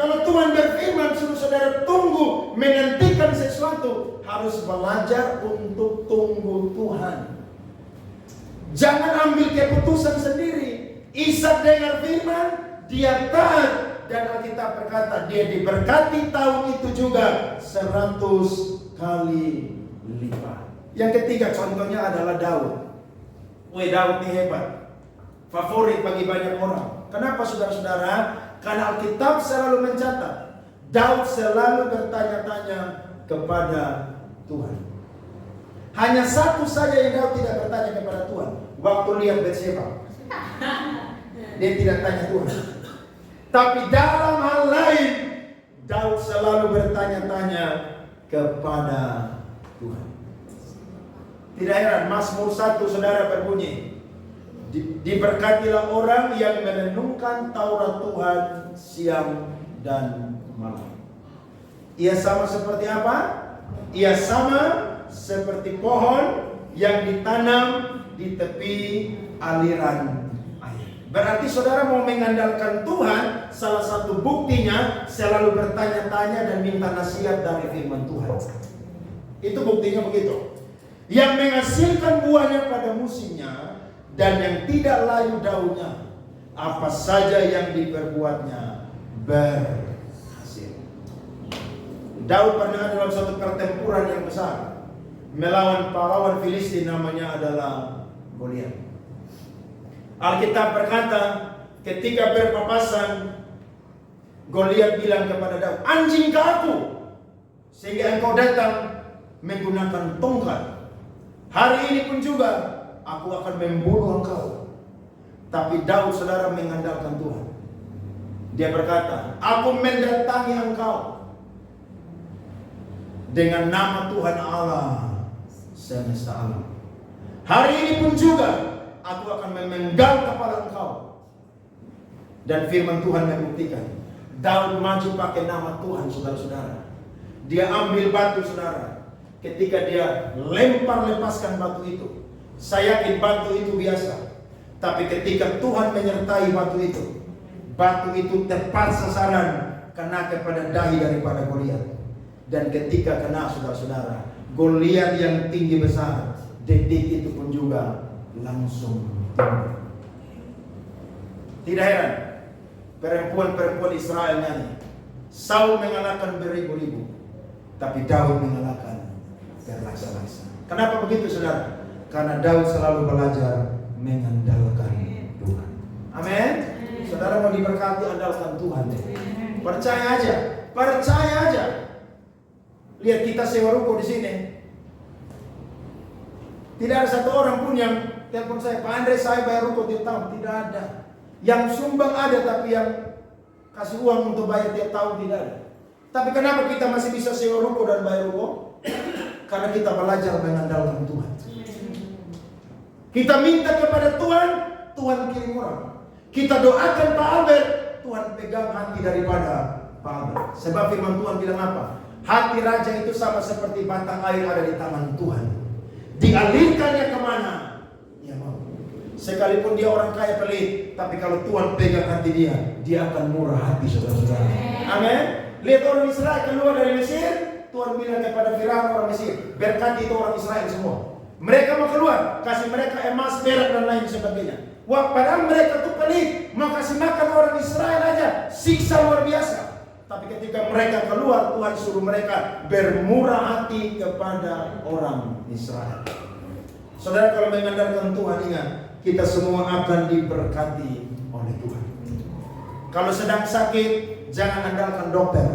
Kalau Tuhan berfirman suruh saudara tunggu, menantikan sesuatu, harus belajar untuk tunggu Tuhan. Jangan ambil keputusan sendiri. Ishak dengar firman, dia taat. Dan Alkitab berkata dia diberkati tahun itu juga 100 kali lipat. Yang ketiga contohnya adalah Daud. Daud ini hebat, favorit bagi banyak orang. Kenapa saudara-saudara? Karena Alkitab selalu mencatat Daud selalu bertanya-tanya kepada Tuhan. Hanya satu saja yang Daud tidak bertanya kepada Tuhan, waktu lihat Bathsheba. Dia tidak tanya Tuhan. Tapi dalam hal lain, Daud selalu bertanya-tanya kepada Tuhan. Tidak heran, Mazmur 1 saudara berbunyi, diberkatilah orang yang merenungkan Taurat Tuhan siang dan malam. Ia sama seperti apa? Ia sama seperti pohon yang ditanam di tepi aliran. Berarti saudara mau mengandalkan Tuhan, salah satu buktinya selalu bertanya-tanya dan minta nasihat dari firman Tuhan. Itu buktinya begitu. Yang menghasilkan buahnya pada musimnya dan yang tidak layu daunnya, apa saja yang diperbuatnya berhasil. Daud pernah dalam suatu pertempuran yang besar melawan pahlawan Filistin, namanya adalah Goliat. Alkitab berkata, ketika berpapasan, Goliat bilang kepada Daud, anjing ke aku, sehingga engkau datang menggunakan tongkat. Hari ini pun juga aku akan membunuh engkau. Tapi Daud saudara mengandalkan Tuhan. Dia berkata, aku mendatangi engkau dengan nama Tuhan Allah semesta alam. Hari ini pun juga aku akan memenggal kepala engkau. Dan firman Tuhan membuktikan, Daud maju pakai nama Tuhan, saudara-saudara. Dia ambil batu, saudara. Ketika dia lepaskan batu itu, saya yakin batu itu biasa. Tapi ketika Tuhan menyertai batu itu tepat sasaran, kena kepada dahi daripada Goliat. Dan ketika kena, saudara-saudara, Goliat yang tinggi besar, detik itu pun juga langsung tunduk. Tidak heran, perempuan-perempuan Israel nyanyi, Saul mengalahkan beribu-ribu, tapi Daud mengalahkan berlaksa-laksa. Kenapa begitu, saudara? Karena Daud selalu belajar mengandalkan Tuhan. Amin. Saudara mau diberkati, andalkan Tuhan. Percaya aja, percaya aja. Lihat kita sewa ruko di sini. Tidak ada satu orang pun yang telepon saya, Pak Andre saya bayar ruko tiap tahun. Tidak ada. Yang sumbang ada, tapi yang kasih uang untuk bayar tiap tahun tidak ada. Tapi kenapa kita masih bisa sewa ruko dan bayar ruko? Karena kita belajar mengandalkan Tuhan. Kita minta kepada Tuhan, Tuhan kirim orang. Kita doakan Pak Albert, Tuhan pegang hati daripada Pak Albert. Sebab firman Tuhan bilang apa? Hati raja itu sama seperti batang air ada di tangan Tuhan. Dialirkannya kemana? Dia mau. Sekalipun dia orang kaya pelit, tapi kalau Tuhan pegang hati dia akan murah hati, saudara-saudara. Amin. Lihat orang Israel keluar dari Mesir, Tuhan bilang kepada Firaun orang Mesir, berkati itu orang Israel semua. Mereka mau keluar, kasih mereka emas, perak dan lain sebagainya. Wah, padahal mereka tuh pelit, mau kasih makan orang Israel aja, siksa luar biasa. Tapi ketika mereka keluar, Tuhan suruh mereka bermurah hati kepada orang Israel. Saudara, kalau mengandalkan Tuhan, ingat, kita semua akan diberkati oleh Tuhan. Kalau sedang sakit, jangan andalkan dokter,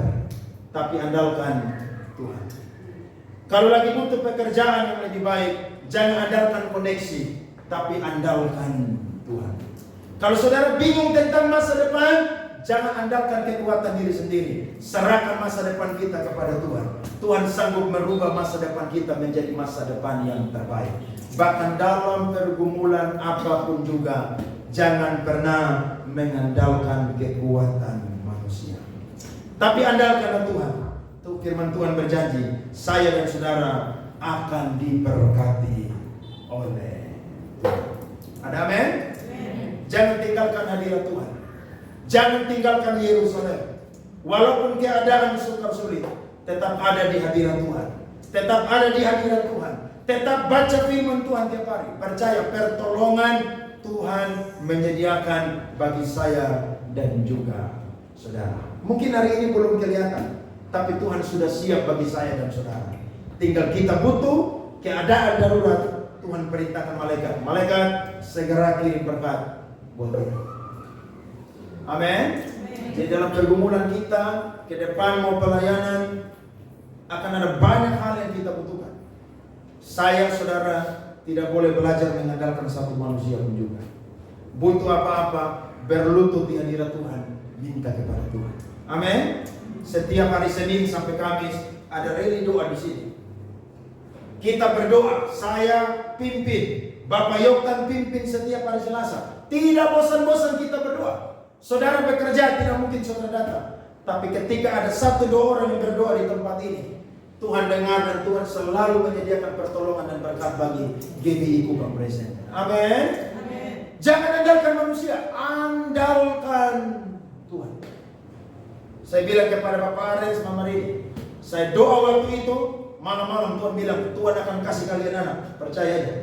tapi andalkan Tuhan. Kalau lagi butuh pekerjaan yang lebih baik, jangan andalkan koneksi, tapi andalkan Tuhan. Kalau saudara bingung tentang masa depan, jangan andalkan kekuatan diri sendiri. Serahkan masa depan kita kepada Tuhan. Tuhan sanggup merubah masa depan kita menjadi masa depan yang terbaik. Bahkan dalam pergumulan apapun juga, jangan pernah mengandalkan kekuatan manusia, tapi andalkan Tuhan. Tuh firman Tuhan berjanji, saya dan saudara akan diberkati oleh Tuhan. Ada amin? Jangan tinggalkan hadirat Tuhan. Jangan tinggalkan Yerusalem. Walaupun keadaan sukar sulit, tetap ada di hadirat Tuhan. Tetap ada di hadirat Tuhan. Tetap baca firman Tuhan tiap hari. Percaya pertolongan Tuhan menyediakan bagi saya dan juga saudara. Mungkin hari ini belum kelihatan, tapi Tuhan sudah siap bagi saya dan saudara. Tinggal kita butuh keadaan darurat, Tuhan perintahkan malaikat segera kirim berkat buat kita. Amin. Jadi dalam pergumulan kita ke depan mau pelayanan, akan ada banyak hal yang kita butuhkan. Saya, saudara, tidak boleh belajar mengandalkan satu manusia pun juga. Butuh apa-apa, berlutut di hadirat Tuhan, minta kepada Tuhan. Amin. Setiap hari Senin sampai Kamis ada rally doa di sini. Kita berdoa, saya pimpin, Bapak Yoktan pimpin setiap hari Selasa. Tidak bosan-bosan kita berdoa. Saudara bekerja, tidak mungkin saudara datang. Tapi ketika ada 1-2 orang yang berdoa di tempat ini, Tuhan dengar dan Tuhan selalu menyediakan pertolongan dan berkat bagi GBI Kupang Presiden. Amin. Jangan andalkan manusia, andalkan Tuhan. Saya bilang kepada Bapak Ares, Mama Rini, saya doa waktu itu, malam-malam Tuhan bilang, Tuhan akan kasih kalian anak. Percaya aja.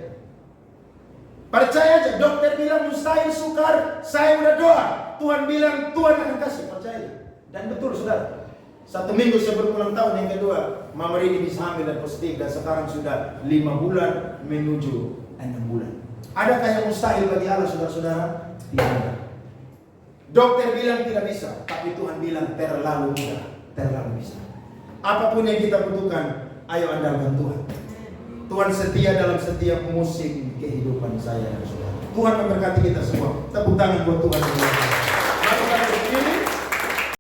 Percaya aja. Dokter bilang mustahil sukar, saya udah doa. Tuhan bilang Tuhan akan kasih. Percaya aja. Dan betul, saudara. 1 minggu sebelum ulang tahun yang kedua, Mama Rini bisa hamil dan positif, dan sekarang sudah 5 bulan menuju 6 bulan. Adakah yang mustahil bagi Allah, saudara-saudara? Tidak ada. Dokter bilang tidak bisa, tapi Tuhan bilang terlalu mudah, terlalu bisa. Apapun yang kita butuhkan, ayo andalkan Tuhan. Tuhan setia dalam setiap musim kehidupan saya dan saudara. Tuhan memberkati kita semua. Tepuk tangan buat Tuhan.